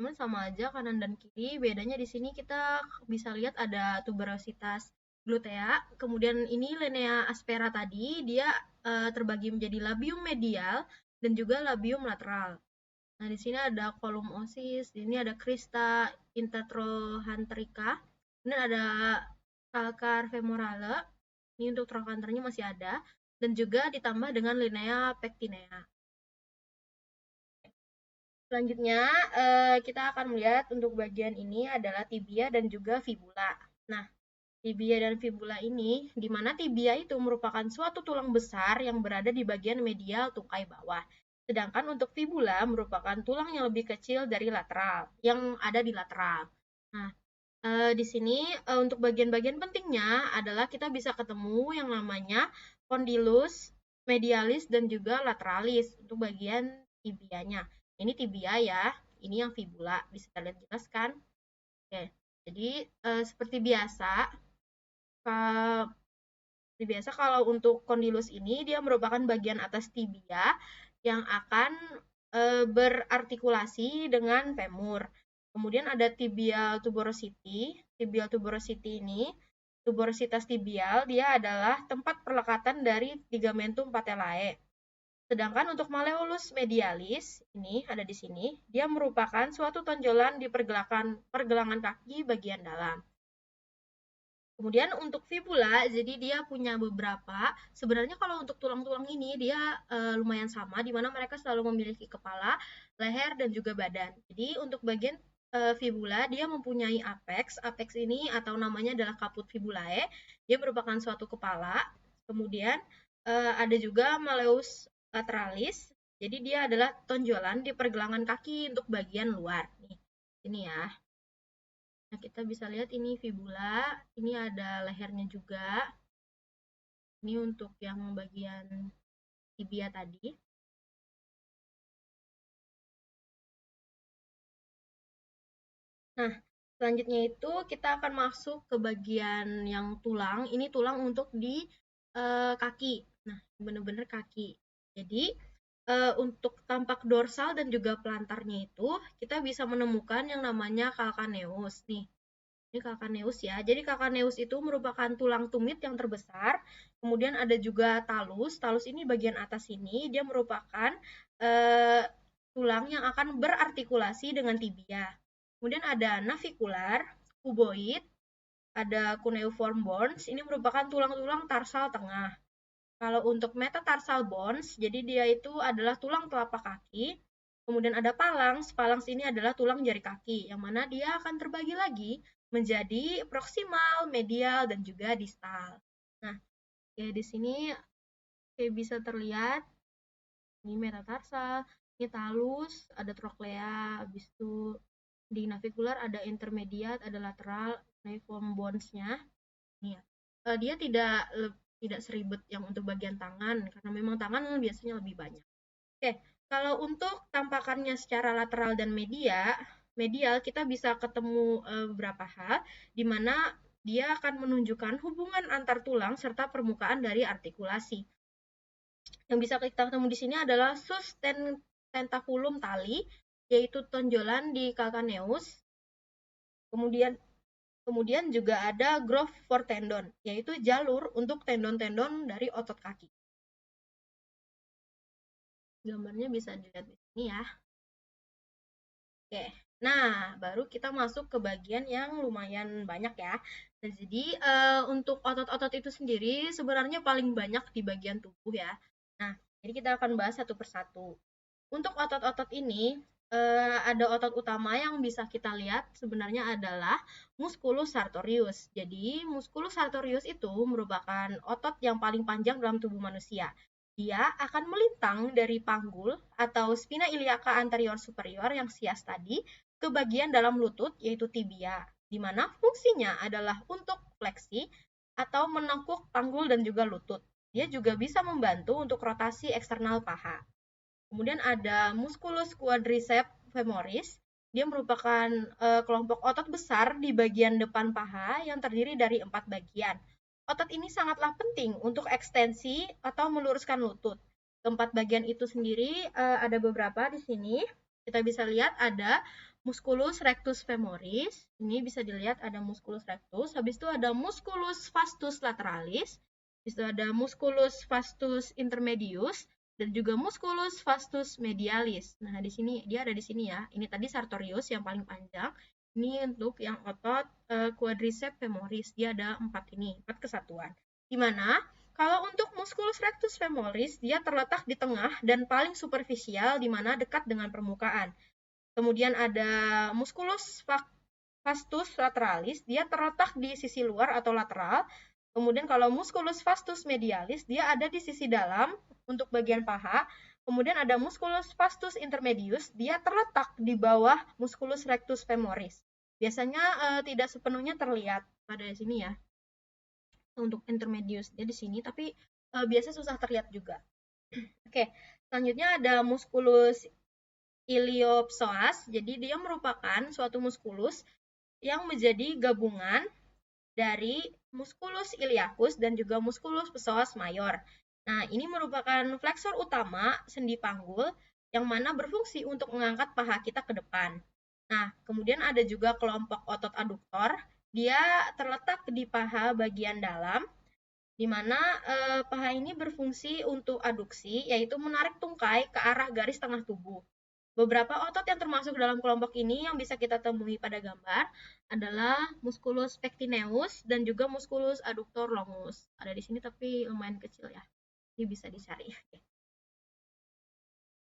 Speaker 1: Cuman sama aja kanan dan kiri, bedanya di sini kita bisa lihat ada tuberositas glutea, kemudian ini linea aspera tadi, dia terbagi menjadi labium medial dan juga labium lateral. Nah, di sini ada kolum osis, di sini ada crista intertrochanterica, ini ada calcar femorale, ini untuk trochanternya masih ada, dan juga ditambah dengan linea pectinea. Selanjutnya, kita akan melihat untuk bagian ini adalah tibia dan juga fibula. Nah, tibia dan fibula ini, di mana tibia itu merupakan suatu tulang besar yang berada di bagian medial tungkai bawah. Sedangkan untuk fibula merupakan tulang yang lebih kecil dari lateral, yang ada di lateral. Nah, di sini untuk bagian-bagian pentingnya adalah kita bisa ketemu yang namanya condylus, medialis, dan juga lateralis untuk bagian tibianya. Ini tibia ya, ini yang fibula, bisa kalian jelaskan. Oke, jadi seperti biasa, kalau untuk condylus ini dia merupakan bagian atas tibia yang akan berartikulasi dengan femur. Kemudian ada tibial tuberosity. Tibial tuberosity ini, tuberositas tibial, dia adalah tempat perlekatan dari ligamentum patellae. Sedangkan untuk malleolus medialis, ini ada di sini, dia merupakan suatu tonjolan di pergelangan kaki bagian dalam. Kemudian untuk fibula, jadi dia punya beberapa, sebenarnya kalau untuk tulang-tulang ini dia lumayan sama, di mana mereka selalu memiliki kepala, leher, dan juga badan. Jadi untuk bagian fibula, dia mempunyai apex. Apex ini atau namanya adalah caput fibulae. Dia merupakan suatu kepala. Kemudian ada juga malleus lateralis. Jadi dia adalah tonjolan di pergelangan kaki untuk bagian luar. Nih, ini ya. Nah, kita bisa lihat ini fibula, ini ada lehernya juga. Ini untuk yang bagian tibia tadi. Nah, selanjutnya itu kita akan masuk ke bagian yang tulang. Ini tulang untuk di kaki. Nah, benar-benar kaki. Jadi, untuk tampak dorsal dan juga plantarnya itu, kita bisa menemukan yang namanya calcaneus. Nih, ini calcaneus ya. Jadi calcaneus itu merupakan tulang tumit yang terbesar. Kemudian ada juga talus. Talus ini bagian atas ini, dia merupakan tulang yang akan berartikulasi dengan tibia. Kemudian ada navicular, cuboid, ada cuneiform bones. Ini merupakan tulang-tulang tarsal tengah. Kalau untuk metatarsal bones, jadi dia itu adalah tulang telapak kaki. Kemudian ada phalanx. Phalanx ini adalah tulang jari kaki, yang mana dia akan terbagi lagi menjadi proximal, medial, dan juga distal. Nah, di sini bisa terlihat ini metatarsal, ini talus, ada trochlea, habis itu di navicular ada intermediate, ada lateral, cuneiform bones-nya. Nih ya. Dia tidak seribet yang untuk bagian tangan karena memang tangan biasanya lebih banyak. Oke, kalau untuk tampakannya secara lateral dan medial kita bisa ketemu beberapa hal di mana dia akan menunjukkan hubungan antar tulang serta permukaan dari artikulasi. Yang bisa kita ketemu di sini adalah sus tentaculum tali, yaitu tonjolan di calcaneus. Kemudian juga ada groove for tendon, yaitu jalur untuk tendon-tendon dari otot kaki. Gambarnya bisa dilihat di sini ya. Oke, nah baru kita masuk ke bagian yang lumayan banyak ya. Nah, jadi untuk otot-otot itu sendiri sebenarnya paling banyak di bagian tubuh ya. Nah, jadi kita akan bahas satu persatu. Untuk otot-otot ini, ada otot utama yang bisa kita lihat sebenarnya adalah musculus sartorius. Jadi, musculus sartorius itu merupakan otot yang paling panjang dalam tubuh manusia. Dia akan melintang dari panggul atau spina iliaca anterior superior yang sias tadi ke bagian dalam lutut yaitu tibia, di mana fungsinya adalah untuk fleksi atau menekuk panggul dan juga lutut. Dia juga bisa membantu untuk rotasi eksternal paha. Kemudian ada musculus quadriceps femoris. Dia merupakan kelompok otot besar di bagian depan paha yang terdiri dari 4 bagian. Otot ini sangatlah penting untuk ekstensi atau meluruskan lutut. Keempat bagian itu sendiri ada beberapa di sini. Kita bisa lihat ada musculus rectus femoris. Ini bisa dilihat ada musculus rectus. Habis itu ada musculus vastus lateralis. Habis itu ada musculus vastus intermedius dan juga musculus vastus medialis. Nah, di sini dia ada di sini ya. Ini tadi sartorius yang paling panjang. Ini untuk yang otot quadriceps femoris. Dia ada 4 ini, 4 kesatuan. Di mana kalau untuk musculus rectus femoris, dia terletak di tengah dan paling superficial di mana dekat dengan permukaan. Kemudian ada musculus vastus lateralis, dia terletak di sisi luar atau lateral. Kemudian kalau musculus vastus medialis, dia ada di sisi dalam untuk bagian paha. Kemudian ada musculus vastus intermedius, dia terletak di bawah musculus rectus femoris. Biasanya tidak sepenuhnya terlihat pada sini ya. Untuk intermedius dia di sini, tapi biasa susah terlihat juga. Oke, selanjutnya ada musculus iliopsoas. Jadi dia merupakan suatu muskulus yang menjadi gabungan dari musculus iliacus dan juga musculus psoas mayor. Nah, ini merupakan fleksor utama sendi panggul yang mana berfungsi untuk mengangkat paha kita ke depan. Nah, kemudian ada juga kelompok otot aduktor. Dia terletak di paha bagian dalam, di mana paha ini berfungsi untuk aduksi, yaitu menarik tungkai ke arah garis tengah tubuh. Beberapa otot yang termasuk dalam kelompok ini yang bisa kita temui pada gambar adalah musculus pectineus dan juga musculus adductor longus. Ada di sini tapi lumayan kecil ya. Ini bisa dicari.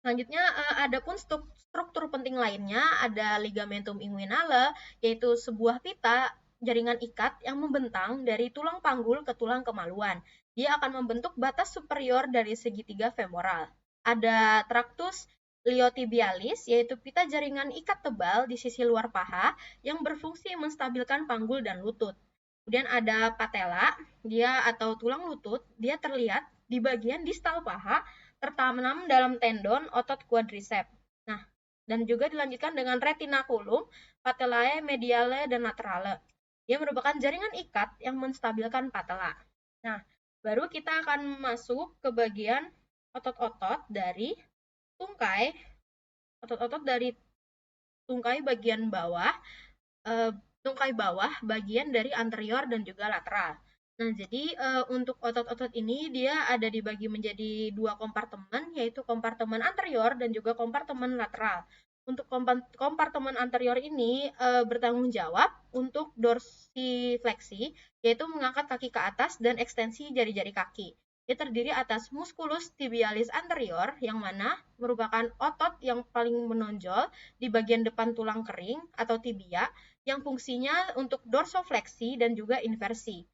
Speaker 1: Selanjutnya, ada pun struktur penting lainnya, ada ligamentum inguinale, yaitu sebuah pita jaringan ikat yang membentang dari tulang panggul ke tulang kemaluan. Dia akan membentuk batas superior dari segitiga femoral. Ada tractus iliotibialis, yaitu pita jaringan ikat tebal di sisi luar paha yang berfungsi menstabilkan panggul dan lutut. Kemudian ada patella, dia atau tulang lutut, dia terlihat di bagian distal paha tertanam dalam tendon otot quadriceps. Nah, dan juga dilanjutkan dengan retinaculum, patellae mediale dan laterale. Dia merupakan jaringan ikat yang menstabilkan patella. Nah, baru kita akan masuk ke bagian otot-otot dari tungkai, otot-otot dari tungkai bagian bawah, tungkai bawah bagian dari anterior dan juga lateral. Nah, jadi untuk otot-otot ini dia ada dibagi menjadi dua kompartemen, yaitu kompartemen anterior dan juga kompartemen lateral. Untuk kompartemen anterior ini bertanggung jawab untuk dorsifleksi, yaitu mengangkat kaki ke atas dan ekstensi jari-jari kaki. Dia terdiri atas musculus tibialis anterior, yang mana merupakan otot yang paling menonjol di bagian depan tulang kering atau tibia, yang fungsinya untuk dorsofleksi dan juga inversi.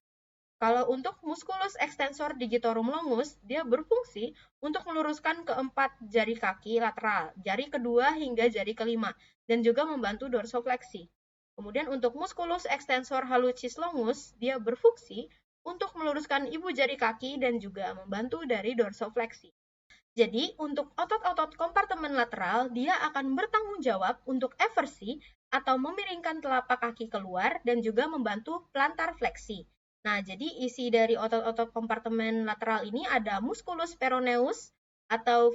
Speaker 1: Kalau untuk musculus extensor digitorum longus, dia berfungsi untuk meluruskan keempat jari kaki lateral, jari kedua hingga jari kelima, dan juga membantu dorsofleksi. Kemudian untuk musculus extensor hallucis longus, dia berfungsi untuk meluruskan ibu jari kaki dan juga membantu dari dorsofleksi. Jadi, untuk otot-otot kompartemen lateral, dia akan bertanggung jawab untuk eversi atau memiringkan telapak kaki keluar dan juga membantu plantar fleksi. Nah, jadi isi dari otot-otot kompartemen lateral ini ada musculus peroneus atau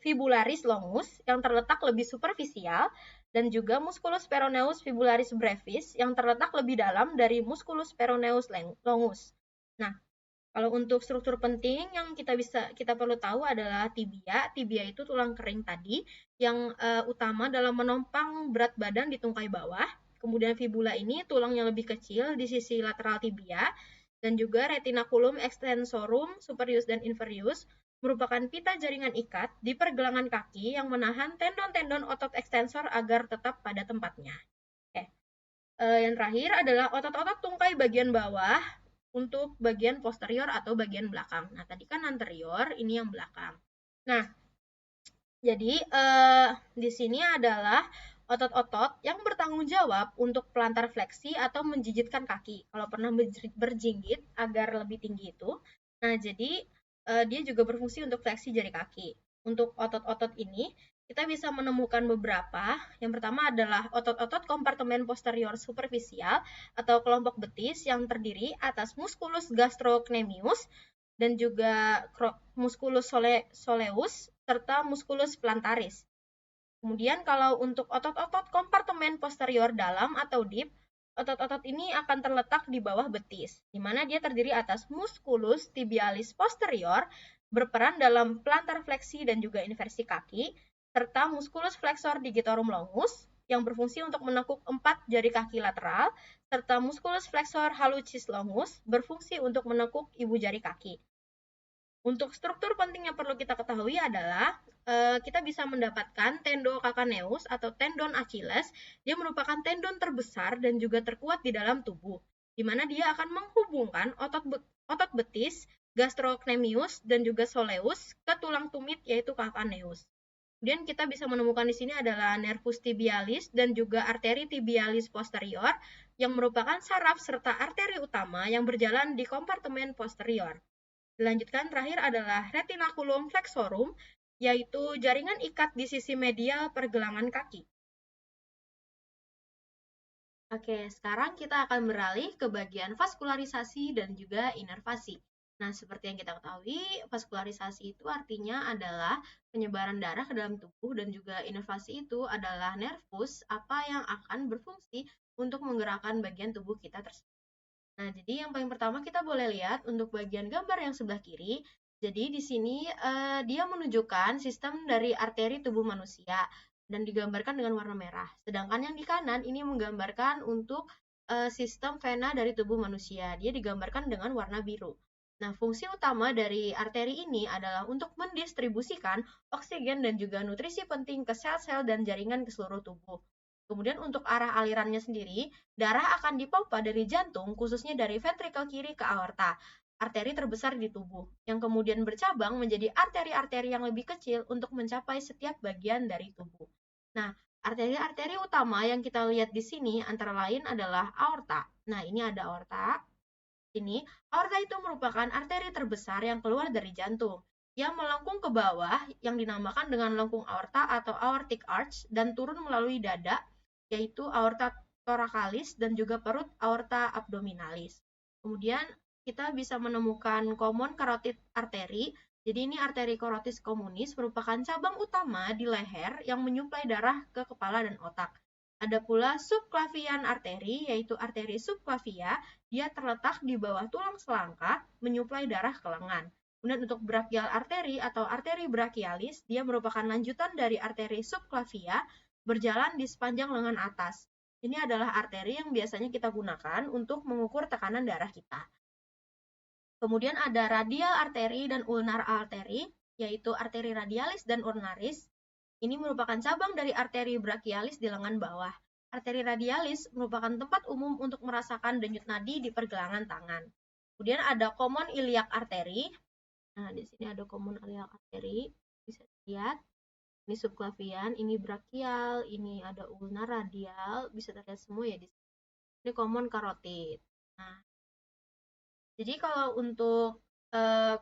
Speaker 1: fibularis longus yang terletak lebih superficial dan juga musculus peroneus fibularis brevis yang terletak lebih dalam dari musculus peroneus longus. Nah, kalau untuk struktur penting yang kita perlu tahu adalah tibia. Tibia itu tulang kering tadi yang utama dalam menopang berat badan di tungkai bawah. Kemudian fibula ini tulang yang lebih kecil di sisi lateral tibia, dan juga retinaculum extensorum superius dan inferius merupakan pita jaringan ikat di pergelangan kaki yang menahan tendon-tendon otot ekstensor agar tetap pada tempatnya. Oke. Yang terakhir adalah otot-otot tungkai bagian bawah untuk bagian posterior atau bagian belakang. Nah, tadi kan anterior, ini yang belakang. Nah, jadi di sini adalah otot-otot yang bertanggung jawab untuk pelantar fleksi atau menjijitkan kaki. Kalau pernah berjinggit agar lebih tinggi itu. Nah, jadi dia juga berfungsi untuk fleksi jari kaki. Untuk otot-otot ini, kita bisa menemukan beberapa. Yang pertama adalah otot-otot kompartemen posterior superficial atau kelompok betis yang terdiri atas musculus gastrocnemius dan juga musculus soleus serta musculus plantaris. Kemudian kalau untuk otot-otot kompartemen posterior dalam atau deep, otot-otot ini akan terletak di bawah betis, di mana dia terdiri atas musculus tibialis posterior, berperan dalam plantar fleksi dan juga inversi kaki, serta musculus flexor digitorum longus, yang berfungsi untuk menekuk empat jari kaki lateral, serta musculus flexor hallucis longus, berfungsi untuk menekuk ibu jari kaki. Untuk struktur penting yang perlu kita ketahui adalah kita bisa mendapatkan tendon calcaneus atau tendon Achilles. Dia merupakan tendon terbesar dan juga terkuat di dalam tubuh, di mana dia akan menghubungkan otot betis, gastrocnemius, dan juga soleus ke tulang tumit yaitu calcaneus. Kemudian kita bisa menemukan di sini adalah nervus tibialis dan juga arteri tibialis posterior yang merupakan saraf serta arteri utama yang berjalan di kompartemen posterior. Dilanjutkan terakhir adalah retinaculum flexorum, yaitu jaringan ikat di sisi medial pergelangan kaki. Oke, sekarang kita akan beralih ke bagian vaskularisasi dan juga inervasi. Nah, seperti yang kita ketahui, vaskularisasi itu artinya adalah penyebaran darah ke dalam tubuh dan juga inervasi itu adalah nervus apa yang akan berfungsi untuk menggerakkan bagian tubuh kita tersebut. Nah, jadi yang paling pertama kita boleh lihat untuk bagian gambar yang sebelah kiri. Jadi di sini dia menunjukkan sistem dari arteri tubuh manusia dan digambarkan dengan warna merah. Sedangkan yang di kanan ini menggambarkan untuk sistem vena dari tubuh manusia. Dia digambarkan dengan warna biru. Nah, fungsi utama dari arteri ini adalah untuk mendistribusikan oksigen dan juga nutrisi penting ke sel-sel dan jaringan ke seluruh tubuh. Kemudian untuk arah alirannya sendiri, darah akan dipompa dari jantung, khususnya dari ventrikel kiri ke aorta, arteri terbesar di tubuh, yang kemudian bercabang menjadi arteri-arteri yang lebih kecil untuk mencapai setiap bagian dari tubuh. Nah, arteri-arteri utama yang kita lihat di sini antara lain adalah aorta. Nah, ini ada aorta. Ini, aorta itu merupakan arteri terbesar yang keluar dari jantung, yang melengkung ke bawah, yang dinamakan dengan lengkung aorta atau aortic arch, dan turun melalui dada, yaitu aorta thoracalis, dan juga perut aorta abdominalis. Kemudian, kita bisa menemukan common carotid artery. Jadi ini arteri carotis communis merupakan cabang utama di leher yang menyuplai darah ke kepala dan otak. Ada pula subclavian arteri, yaitu arteri subclavia. Dia terletak di bawah tulang selangka, menyuplai darah ke lengan. Kemudian untuk brachial arteri atau arteri brachialis, dia merupakan lanjutan dari arteri subclavia, berjalan di sepanjang lengan atas. Ini adalah arteri yang biasanya kita gunakan untuk mengukur tekanan darah kita. Kemudian ada radial arteri dan ulnar arteri, yaitu arteri radialis dan ulnaris. Ini merupakan cabang dari arteri brachialis di lengan bawah. Arteri radialis merupakan tempat umum untuk merasakan denyut nadi di pergelangan tangan. Kemudian ada common iliac artery. Nah, di sini ada common iliac artery. Bisa dilihat. Ini subclavian, ini brachial, ini ada ulnar radial. Bisa terlihat semua ya di sini. Ini common carotid. Nah, jadi kalau untuk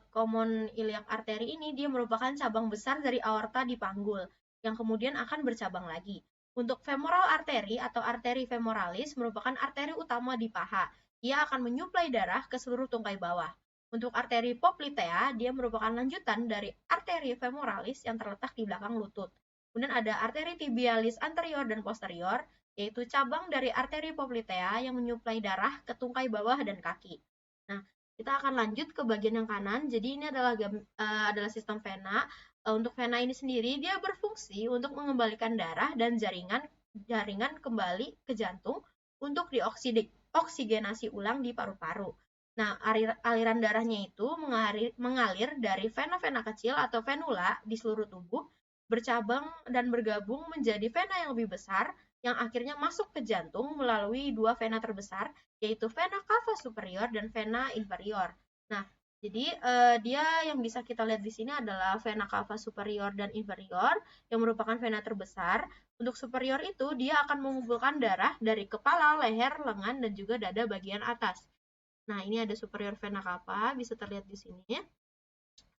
Speaker 1: common iliac artery ini, dia merupakan cabang besar dari aorta di panggul, yang kemudian akan bercabang lagi. Untuk femoral artery atau arteri femoralis merupakan arteri utama di paha. Dia akan menyuplai darah ke seluruh tungkai bawah. Untuk arteri poplitea, dia merupakan lanjutan dari arteri femoralis yang terletak di belakang lutut. Kemudian ada arteri tibialis anterior dan posterior, yaitu cabang dari arteri poplitea yang menyuplai darah ke tungkai bawah dan kaki. Nah, kita akan lanjut ke bagian yang kanan. Jadi ini adalah sistem vena. Untuk vena ini sendiri dia berfungsi untuk mengembalikan darah dan jaringan kembali ke jantung untuk dioksigenasi ulang di paru-paru. Nah, aliran darahnya itu mengalir dari vena-vena kecil atau venula di seluruh tubuh, bercabang dan bergabung menjadi vena yang lebih besar, yang akhirnya masuk ke jantung melalui dua vena terbesar, yaitu vena cava superior dan vena inferior. Nah, jadi dia yang bisa kita lihat di sini adalah vena cava superior dan inferior, yang merupakan vena terbesar. Untuk superior itu, dia akan mengumpulkan darah dari kepala, leher, lengan, dan juga dada bagian atas. Nah, ini ada superior vena cava, bisa terlihat di sini.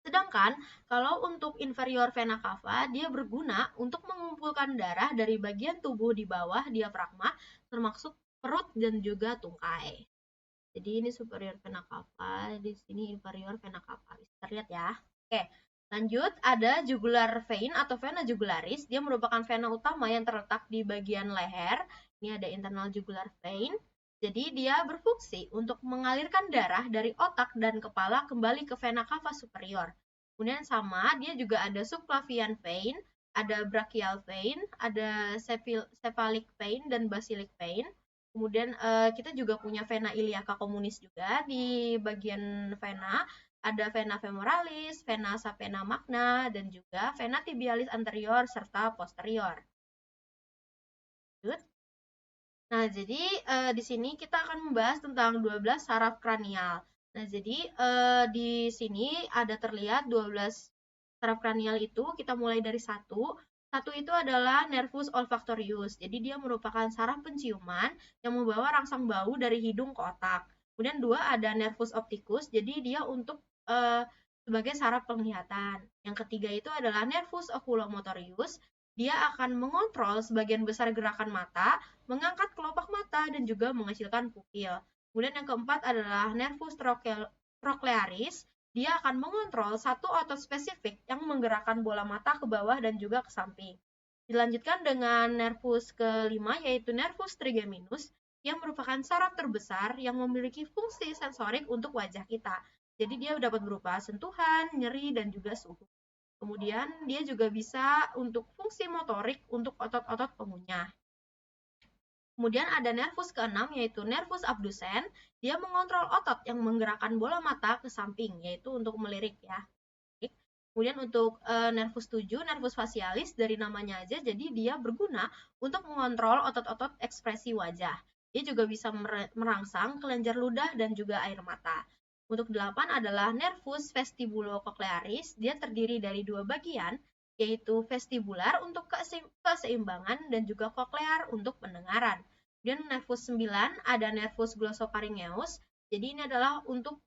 Speaker 1: Sedangkan kalau untuk inferior vena cava, dia berguna untuk mengumpulkan darah dari bagian tubuh di bawah diafragma, termasuk perut dan juga tungkai. Jadi ini superior vena cava, di sini inferior vena cava. Bisa terlihat ya. Oke, lanjut ada jugular vein atau vena jugularis. Dia merupakan vena utama yang terletak di bagian leher. Ini ada internal jugular vein. Jadi dia berfungsi untuk mengalirkan darah dari otak dan kepala kembali ke vena cava superior. Kemudian sama, dia juga ada subclavian vein, ada brachial vein, ada cephalic vein dan basilic vein. Kemudian kita juga punya vena iliaca communis juga di bagian vena. Ada vena femoralis, vena sapena magna, dan juga vena tibialis anterior serta posterior. Lanjut. Nah, jadi di sini kita akan membahas tentang 12 saraf kranial. Nah, jadi di sini ada terlihat 12 saraf kranial itu, kita mulai dari satu. Satu itu adalah nervus olfactorius. Jadi dia merupakan saraf penciuman yang membawa rangsang bau dari hidung ke otak. Kemudian dua ada nervus opticus. Jadi dia untuk sebagai saraf penglihatan. Yang ketiga itu adalah nervus oculomotorius. Dia akan mengontrol sebagian besar gerakan mata, mengangkat kelopak mata, dan juga menghasilkan pupil. Kemudian yang keempat adalah nervus trochlearis. Dia akan mengontrol satu otot spesifik yang menggerakkan bola mata ke bawah dan juga ke samping. Dilanjutkan dengan nervus kelima, yaitu nervus trigeminus, yang merupakan saraf terbesar yang memiliki fungsi sensorik untuk wajah kita. Jadi dia dapat berupa sentuhan, nyeri, dan juga suhu. Kemudian dia juga bisa untuk fungsi motorik untuk otot-otot pengunyah. Kemudian ada nervus ke-6 yaitu nervus abducens. Dia mengontrol otot yang menggerakkan bola mata ke samping, yaitu untuk melirik ya. Kemudian untuk nervus 7, nervus facialis, dari namanya aja, jadi dia berguna untuk mengontrol otot-otot ekspresi wajah. Dia juga bisa merangsang kelenjar ludah dan juga air mata. Untuk 8 adalah nervus vestibulocochlearis. Dia terdiri dari dua bagian, yaitu vestibular untuk keseimbangan dan juga cochlear untuk pendengaran. Dan nervus 9 ada nervus glossopharyngeus. Jadi ini adalah untuk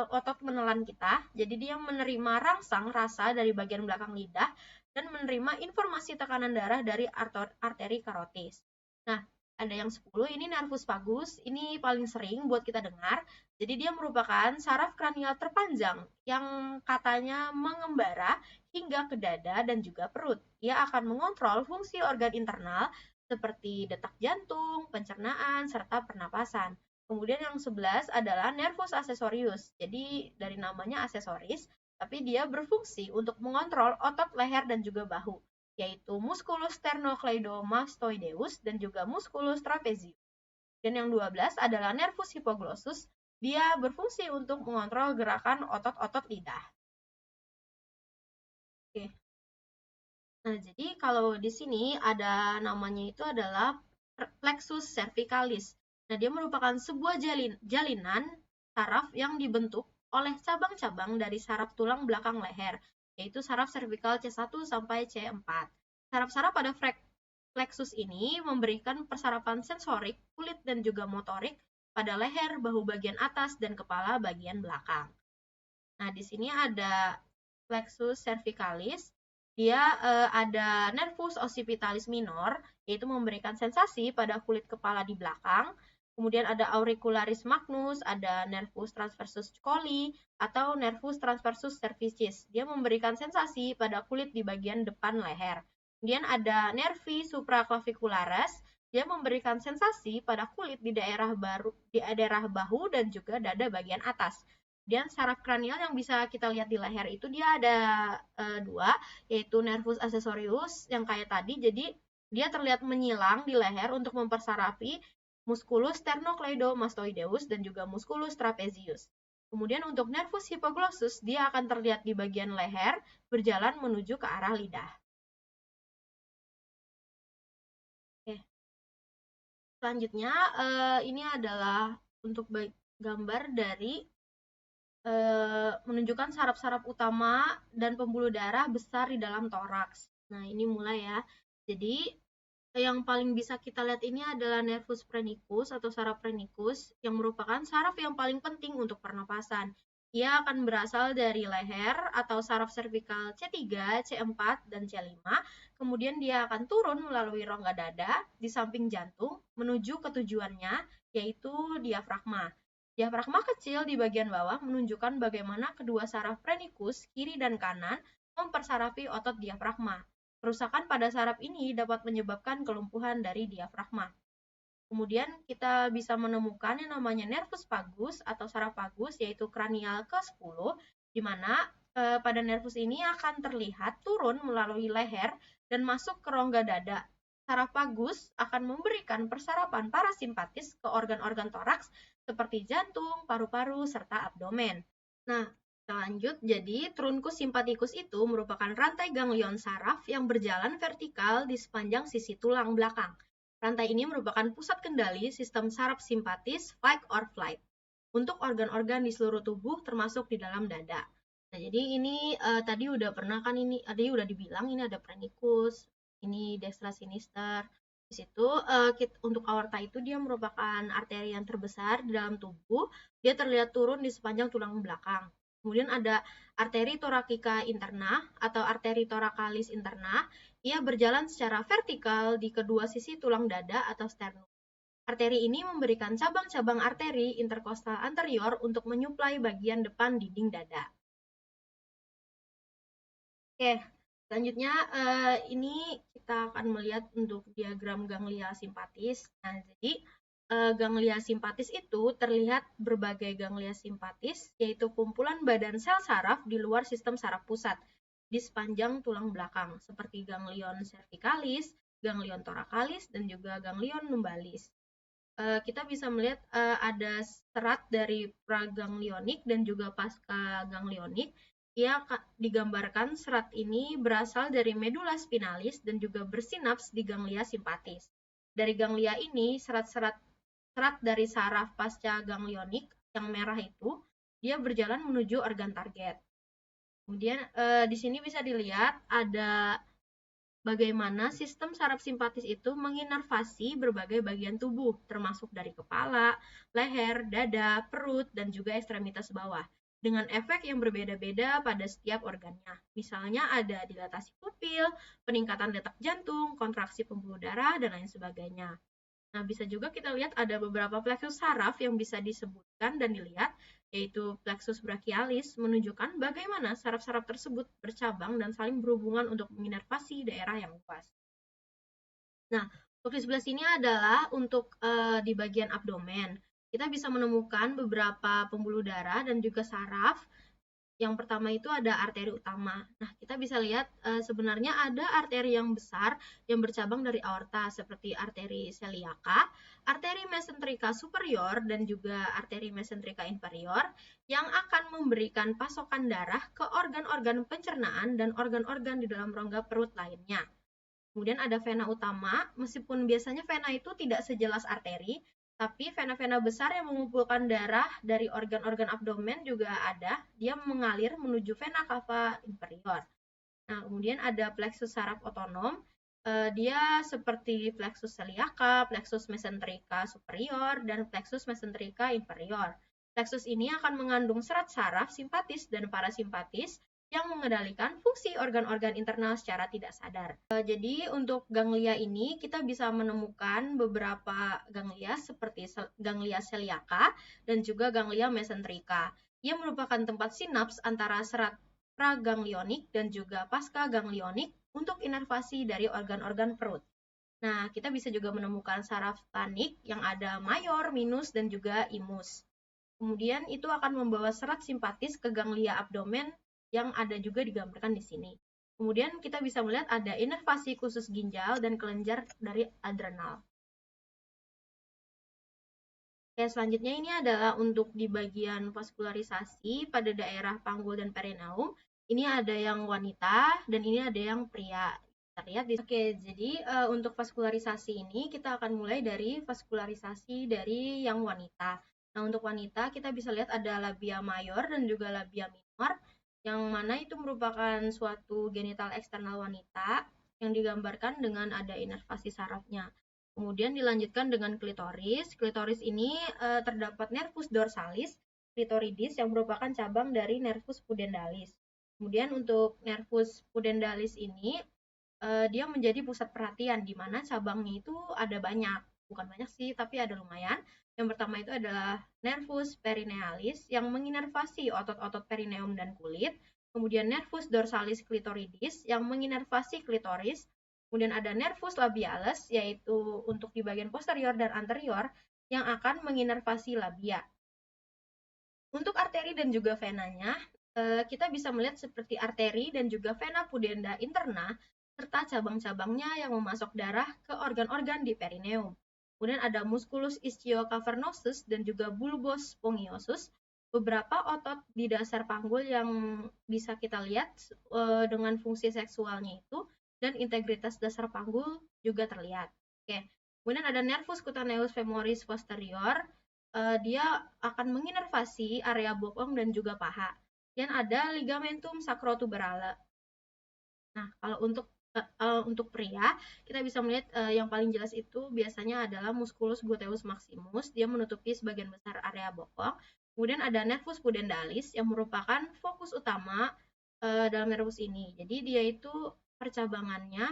Speaker 1: otot menelan kita. Jadi dia menerima rangsang rasa dari bagian belakang lidah dan menerima informasi tekanan darah dari arteri karotis. Nah, ada yang 10, ini nervus vagus. Ini paling sering buat kita dengar. Jadi dia merupakan saraf kranial terpanjang yang katanya mengembara hingga ke dada dan juga perut. Ia akan mengontrol fungsi organ internal seperti detak jantung, pencernaan, serta pernapasan. Kemudian yang 11 adalah nervus accessorius. Jadi dari namanya aksesoris, tapi dia berfungsi untuk mengontrol otot leher dan juga bahu, yaitu musculus sternocleidomastoideus dan juga musculus trapezius. Dan yang 12 adalah nervus hypoglossus. Dia berfungsi untuk mengontrol gerakan otot-otot lidah. Oke. Nah, jadi kalau di sini ada namanya itu adalah plexus cervicalis. Nah, dia merupakan sebuah jalinan saraf yang dibentuk oleh cabang-cabang dari saraf tulang belakang leher, yaitu saraf cervical C1 sampai C4. Saraf-saraf pada plexus ini memberikan persarafan sensorik, kulit dan juga motorik pada leher, bahu bagian atas, dan kepala bagian belakang. Nah, di sini ada plexus cervicalis. Dia ada nervus occipitalis minor, yaitu memberikan sensasi pada kulit kepala di belakang. Kemudian ada auricularis magnus, ada nervus transversus colli, atau nervus transversus cervicis. Dia memberikan sensasi pada kulit di bagian depan leher. Kemudian ada nervi supraclavicularis, dia memberikan sensasi pada kulit di daerah bahu dan juga dada bagian atas. Dan saraf kranial yang bisa kita lihat di leher itu dia ada dua, yaitu nervus accessorius yang kayak tadi. Jadi dia terlihat menyilang di leher untuk mempersarafi musculus sternocleidomastoideus dan juga musculus trapezius. Kemudian untuk nervus hypoglossus, dia akan terlihat di bagian leher berjalan menuju ke arah lidah. Oke. Selanjutnya ini adalah untuk gambar dari menunjukkan saraf-saraf utama dan pembuluh darah besar di dalam toraks. Nah, ini mulai ya. Jadi, yang paling bisa kita lihat ini adalah nervus phrenicus atau saraf phrenicus yang merupakan saraf yang paling penting untuk pernapasan. Ia akan berasal dari leher atau saraf servikal C3, C4, dan C5. Kemudian dia akan turun melalui rongga dada di samping jantung menuju ke tujuannya, yaitu diafragma. Diafragma kecil di bagian bawah menunjukkan bagaimana kedua saraf phrenicus, kiri dan kanan, mempersarafi otot diafragma. Kerusakan pada saraf ini dapat menyebabkan kelumpuhan dari diafragma. Kemudian kita bisa menemukan yang namanya nervus vagus atau saraf vagus, yaitu kranial ke-10, di mana pada nervus ini akan terlihat turun melalui leher dan masuk ke rongga dada. Saraf vagus akan memberikan persarapan parasimpatis ke organ-organ toraks seperti jantung, paru-paru, serta abdomen. Nah, kita lanjut. Jadi, trunkus simpatikus itu merupakan rantai ganglion saraf yang berjalan vertikal di sepanjang sisi tulang belakang. Rantai ini merupakan pusat kendali sistem saraf simpatis, fight or flight, untuk organ-organ di seluruh tubuh termasuk di dalam dada. Nah, jadi ini tadi udah pernah kan tadi udah dibilang ini ada phrenicus, ini destra sinister. Di situ untuk aorta itu dia merupakan arteri yang terbesar di dalam tubuh. Dia terlihat turun di sepanjang tulang belakang. Kemudian ada arteri thoracica interna atau arteri thoracalis interna. Ia berjalan secara vertikal di kedua sisi tulang dada atau sternum. Arteri ini memberikan cabang-cabang arteri interkostal anterior untuk menyuplai bagian depan dinding dada. Oke, selanjutnya ini kita akan melihat untuk diagram ganglia simpatis. Nah, jadi ganglia simpatis itu terlihat berbagai ganglia simpatis, yaitu kumpulan badan sel saraf di luar sistem saraf pusat di sepanjang tulang belakang, seperti ganglion cervicalis, ganglion thoracalis, dan juga ganglion lumbalis. Kita bisa melihat ada serat dari praganglionik dan juga pasca ganglionik. Ia digambarkan serat ini berasal dari medula spinalis dan juga bersinaps di ganglia simpatis. Dari ganglia ini, serat dari saraf pasca ganglionik yang merah itu, dia berjalan menuju organ target. Kemudian di sini bisa dilihat ada bagaimana sistem saraf simpatis itu menginervasi berbagai bagian tubuh, termasuk dari kepala, leher, dada, perut, dan juga ekstremitas bawah, dengan efek yang berbeda-beda pada setiap organnya. Misalnya ada dilatasi pupil, peningkatan detak jantung, kontraksi pembuluh darah, dan lain sebagainya. Nah, bisa juga kita lihat ada beberapa plexus saraf yang bisa disebutkan dan dilihat, yaitu plexus brachialis menunjukkan bagaimana saraf-saraf tersebut bercabang dan saling berhubungan untuk menginervasi daerah yang luas. Nah, untuk di sebelah sini adalah untuk di bagian abdomen. Kita bisa menemukan beberapa pembuluh darah dan juga saraf. Yang pertama itu ada arteri utama. Nah, kita bisa lihat sebenarnya ada arteri yang besar yang bercabang dari aorta seperti arteri celiaca, arteri mesenterika superior, dan juga arteri mesenterika inferior yang akan memberikan pasokan darah ke organ-organ pencernaan dan organ-organ di dalam rongga perut lainnya. Kemudian ada vena utama, meskipun biasanya vena itu tidak sejelas arteri, tapi vena-vena besar yang mengumpulkan darah dari organ-organ abdomen juga ada, dia mengalir menuju vena cava inferior. Nah, kemudian ada plexus saraf otonom, dia seperti plexus celiaca, plexus mesenterica superior, dan plexus mesenterica inferior. Plexus ini akan mengandung serat saraf simpatis dan parasimpatis yang mengendalikan fungsi organ-organ internal secara tidak sadar. Jadi untuk ganglia ini kita bisa menemukan beberapa ganglia seperti ganglia celiaca dan juga ganglia mesenterika. Ia merupakan tempat sinaps antara serat praganglionik dan juga pasca ganglionik untuk inervasi dari organ-organ perut. Nah, kita bisa juga menemukan saraf tanik yang ada mayor, minus, dan juga imus. Kemudian itu akan membawa serat simpatis ke ganglia abdomen yang ada juga digambarkan di sini. Kemudian kita bisa melihat ada inervasi khusus ginjal dan kelenjar dari adrenal. Oke, selanjutnya ini adalah untuk di bagian vaskularisasi pada daerah panggul dan perineum. Ini ada yang wanita dan ini ada yang pria. Kita lihat di Oke, jadi untuk vaskularisasi ini kita akan mulai dari vaskularisasi dari yang wanita. Nah, untuk wanita kita bisa lihat ada labia mayor dan juga labia minor, yang mana itu merupakan suatu genital eksternal wanita yang digambarkan dengan ada inervasi sarafnya. Kemudian dilanjutkan dengan klitoris. Klitoris ini terdapat nervus dorsalis, klitoridis yang merupakan cabang dari nervus pudendalis. Kemudian untuk nervus pudendalis ini dia menjadi pusat perhatian di mana cabangnya itu ada banyak. Bukan banyak sih, tapi ada lumayan. Yang pertama itu adalah nervus perinealis yang menginervasi otot-otot perineum dan kulit. Kemudian nervus dorsalis klitoridis yang menginervasi klitoris. Kemudian ada nervus labialis, yaitu untuk di bagian posterior dan anterior, yang akan menginervasi labia. Untuk arteri dan juga venanya, kita bisa melihat seperti arteri dan juga vena pudenda interna, serta cabang-cabangnya yang memasok darah ke organ-organ di perineum. Kemudian ada musculus ischiocavernosus dan juga bulbus spongiosus, beberapa otot di dasar panggul yang bisa kita lihat dengan fungsi seksualnya itu, dan integritas dasar panggul juga terlihat. Oke. Kemudian ada nervus cutaneus femoris posterior, dia akan menginervasi area bokong dan juga paha. Dan ada ligamentum sacrotuberale. Nah, kalau untuk pria, kita bisa melihat yang paling jelas itu biasanya adalah musculus gluteus maximus, dia menutupi sebagian besar area bokong. Kemudian ada nervus pudendalis yang merupakan fokus utama dalam nervus ini. Jadi dia itu percabangannya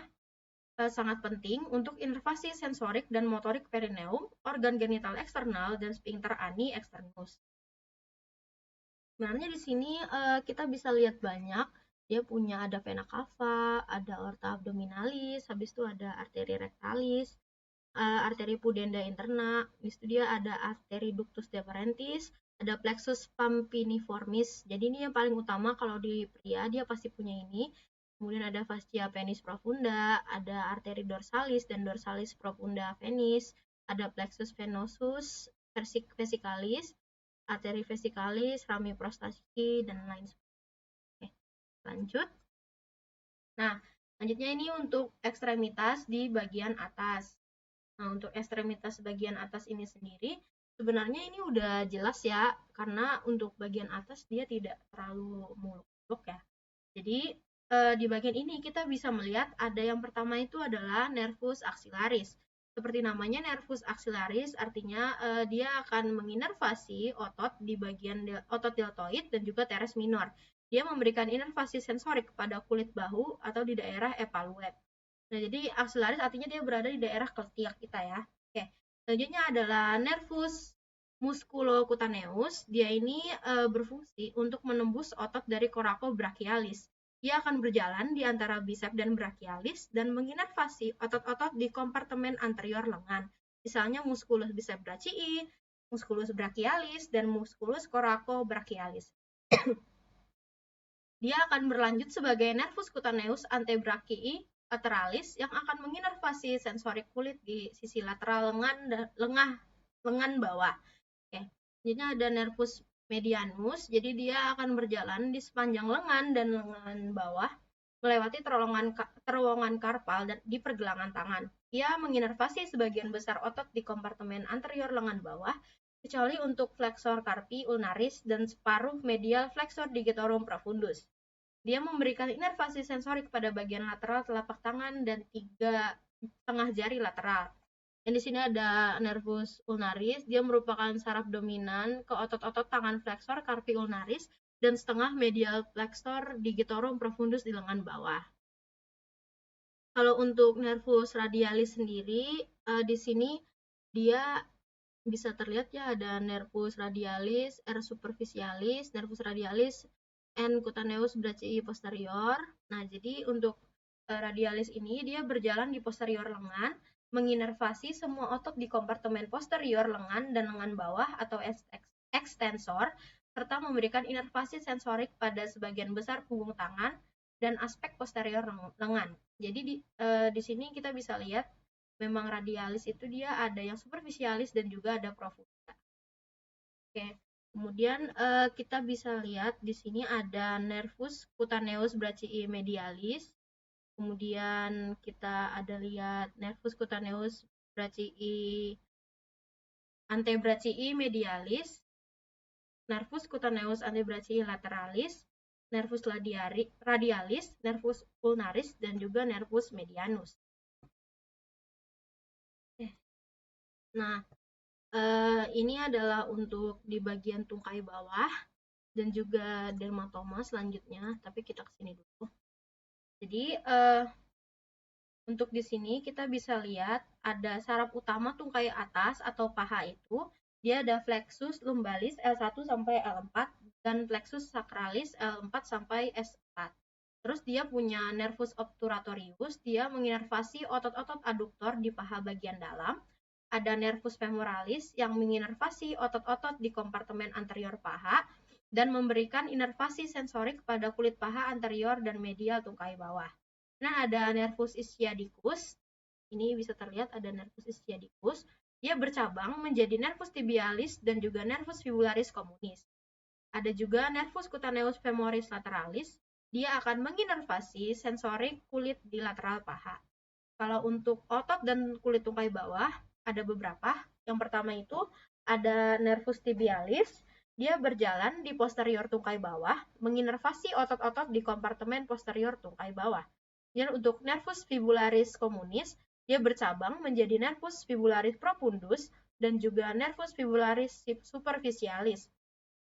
Speaker 1: sangat penting untuk inervasi sensorik dan motorik perineum, organ genital eksternal, dan sphincter ani externus. Sebenarnya di sini kita bisa lihat banyak. Dia punya ada vena cava, ada aorta abdominalis, habis itu ada arteri rectalis, arteri pudenda interna, habis itu dia ada arteri ductus deferentis, ada plexus pampiniformis. Jadi ini yang paling utama kalau di pria dia pasti punya ini. Kemudian ada fascia penis profunda, ada arteri dorsalis dan dorsalis profunda penis, ada plexus venosus vesicalis, arteri vesicalis, rami prostati, dan lain sebagainya. Oke, lanjut. Nah, selanjutnya ini untuk ekstremitas di bagian atas. Nah, untuk ekstremitas bagian atas ini sendiri, sebenarnya ini udah jelas ya, karena untuk bagian atas dia tidak terlalu muluk ya. Jadi, di bagian ini kita bisa melihat ada yang pertama itu adalah nervus axillaris. Seperti namanya nervus axillaris, artinya dia akan menginervasi otot di bagian otot deltoid dan juga teres minor. Dia memberikan inervasi sensorik kepada kulit bahu atau di daerah epaluet. Nah, jadi axillaris artinya dia berada di daerah ketiak kita ya. Oke, selanjutnya adalah nervus musculocutaneus. Dia ini berfungsi untuk menembus otot dari coraco brachialis. Dia akan berjalan di antara bicep dan brachialis dan menginervasi otot-otot di kompartemen anterior lengan. Misalnya musculus bicep brachii, musculus brachialis, dan musculus coraco brachialis. Dia akan berlanjut sebagai nervus cutaneus antebrachii lateralis yang akan menginervasi sensorik kulit di sisi lateral lengan bawah. Oke. Jadi ada nervus medianus, jadi dia akan berjalan di sepanjang lengan dan lengan bawah melewati terowongan karpal dan di pergelangan tangan. Ia menginervasi sebagian besar otot di kompartemen anterior lengan bawah, kecuali untuk flexor carpi ulnaris dan separuh medial flexor digitorum profundus. Dia memberikan inervasi sensorik pada bagian lateral telapak tangan dan 3,5 jari lateral. Dan di sini ada nervus ulnaris, dia merupakan saraf dominan ke otot-otot tangan flexor carpi ulnaris dan setengah medial flexor digitorum profundus di lengan bawah. Kalau untuk nervus radialis sendiri, di sini dia bisa terlihat ya ada nervus radialis, R superficialis, nervus radialis, N cutaneus brachii posterior. Nah, jadi untuk radialis ini dia berjalan di posterior lengan, menginervasi semua otot di kompartemen posterior lengan dan lengan bawah atau extensor, serta memberikan inervasi sensorik pada sebagian besar punggung tangan dan aspek posterior lengan. Jadi di sini kita bisa lihat memang radialis itu dia ada yang superficialis dan juga ada profunda. Oke, kemudian kita bisa lihat di sini ada nervus cutaneus brachii medialis. Kemudian kita ada lihat nervus cutaneus brachii antebrachii medialis, nervus cutaneus antebrachii lateralis, nervus radialis, nervus ulnaris, dan juga nervus medianus. Nah, ini adalah untuk di bagian tungkai bawah dan juga dermatoma selanjutnya, tapi kita kesini dulu. Jadi, untuk di sini kita bisa lihat ada saraf utama tungkai atas atau paha itu, dia ada flexus lumbalis L1 sampai L4 dan flexus sacralis L4 sampai S4. Terus dia punya nervus obturatorius, dia menginervasi otot-otot aduktor di paha bagian dalam. Ada nervus femoralis yang menginervasi otot-otot di kompartemen anterior paha dan memberikan inervasi sensorik pada kulit paha anterior dan medial tungkai bawah. Nah, ada nervus ischiadicus. Ini bisa terlihat ada nervus ischiadicus. Dia bercabang menjadi nervus tibialis dan juga nervus fibularis communis. Ada juga nervus cutaneus femoris lateralis. Dia akan menginervasi sensorik kulit di lateral paha. Kalau untuk otot dan kulit tungkai bawah, ada beberapa. Yang pertama itu ada nervus tibialis. Dia berjalan di posterior tungkai bawah, menginervasi otot-otot di kompartemen posterior tungkai bawah. Dan untuk nervus fibularis communis, dia bercabang menjadi nervus fibularis profundus dan juga nervus fibularis superficialis.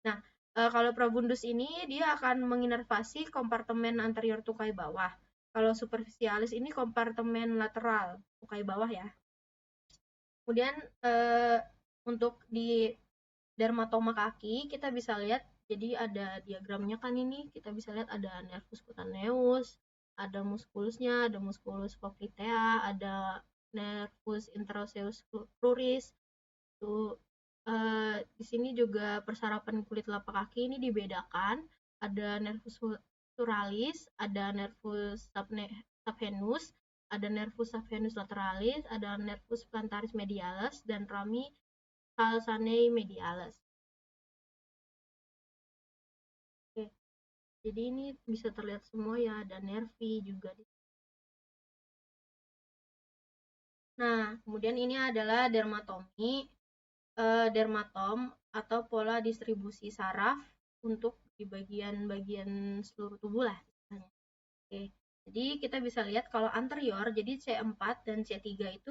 Speaker 1: Nah, kalau profundus ini dia akan menginervasi kompartemen anterior tungkai bawah. Kalau superficialis ini kompartemen lateral tungkai bawah ya. Kemudian untuk di dermatoma kaki kita bisa lihat, jadi ada diagramnya kan ini, kita bisa lihat ada nervus cutaneus, ada muskulusnya, ada musculus poplitea, ada nervus interosseus cruris. Tuh, di sini juga persarapan kulit telapak kaki ini dibedakan, ada nervus pectoralis, ada nervus subvenus, ada nervus subvenus lateralis, ada nervus plantaris medialis, dan rami calcaneae medialis. Oke, jadi ini bisa terlihat semua ya, ada nervi juga. Nah, kemudian ini adalah dermatomi, dermatom atau pola distribusi saraf untuk di bagian-bagian seluruh tubuh lah. Oke, jadi kita bisa lihat kalau anterior, jadi C4 dan C3 itu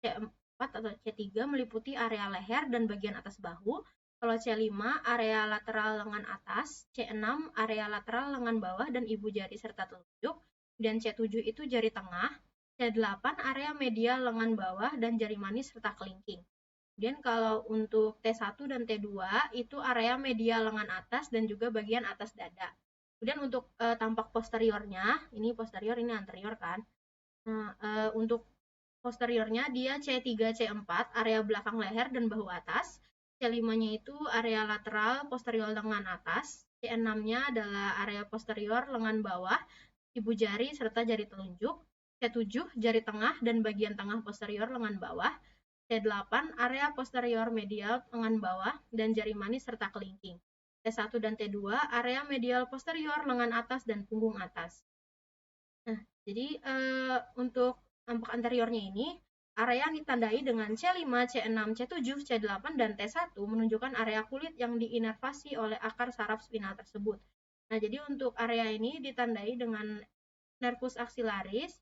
Speaker 1: C4 atau C3 meliputi area leher dan bagian atas bahu. Kalau C5 area lateral lengan atas, C6 area lateral lengan bawah dan ibu jari serta telunjuk, dan C7 itu jari tengah, C8 area medial lengan bawah dan jari manis serta kelingking. Kemudian kalau untuk T1 dan T2 itu area medial lengan atas dan juga bagian atas dada. Kemudian untuk tampak posteriornya, ini posterior, ini anterior kan. Nah, untuk posteriornya dia C3, C4, area belakang leher dan bahu atas. C5-nya itu area lateral posterior lengan atas. C6-nya adalah area posterior lengan bawah, ibu jari serta jari telunjuk. C7 jari tengah dan bagian tengah posterior lengan bawah. C8 area posterior medial lengan bawah dan jari manis serta kelingking. T1 dan T2 area medial posterior lengan atas dan punggung atas. Nah, jadi untuk tampak anteriornya ini, area yang ditandai dengan C5, C6, C7, C8, dan T1 menunjukkan area kulit yang diinervasi oleh akar saraf spinal tersebut. Nah, jadi untuk area ini ditandai dengan nervus axillaris,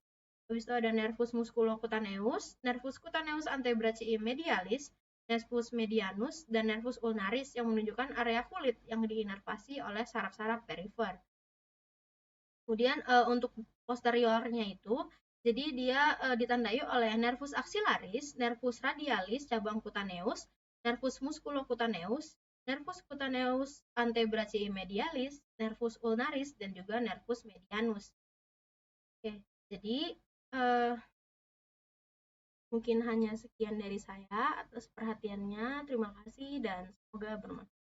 Speaker 1: habis itu ada nervus musculocutaneus, nervus cutaneus antebrachii medialis, nervus medianus, dan nervus ulnaris yang menunjukkan area kulit yang diinervasi oleh saraf-saraf perifer. Kemudian untuk posteriornya itu, jadi dia ditandai oleh nervus axillaris, nervus radialis cabang cutaneus, nervus musculocutaneus, nervus cutaneus antebrachii medialis, nervus ulnaris, dan juga nervus medianus. Oke, jadi mungkin hanya sekian dari saya atas perhatiannya. Terima kasih dan semoga bermanfaat.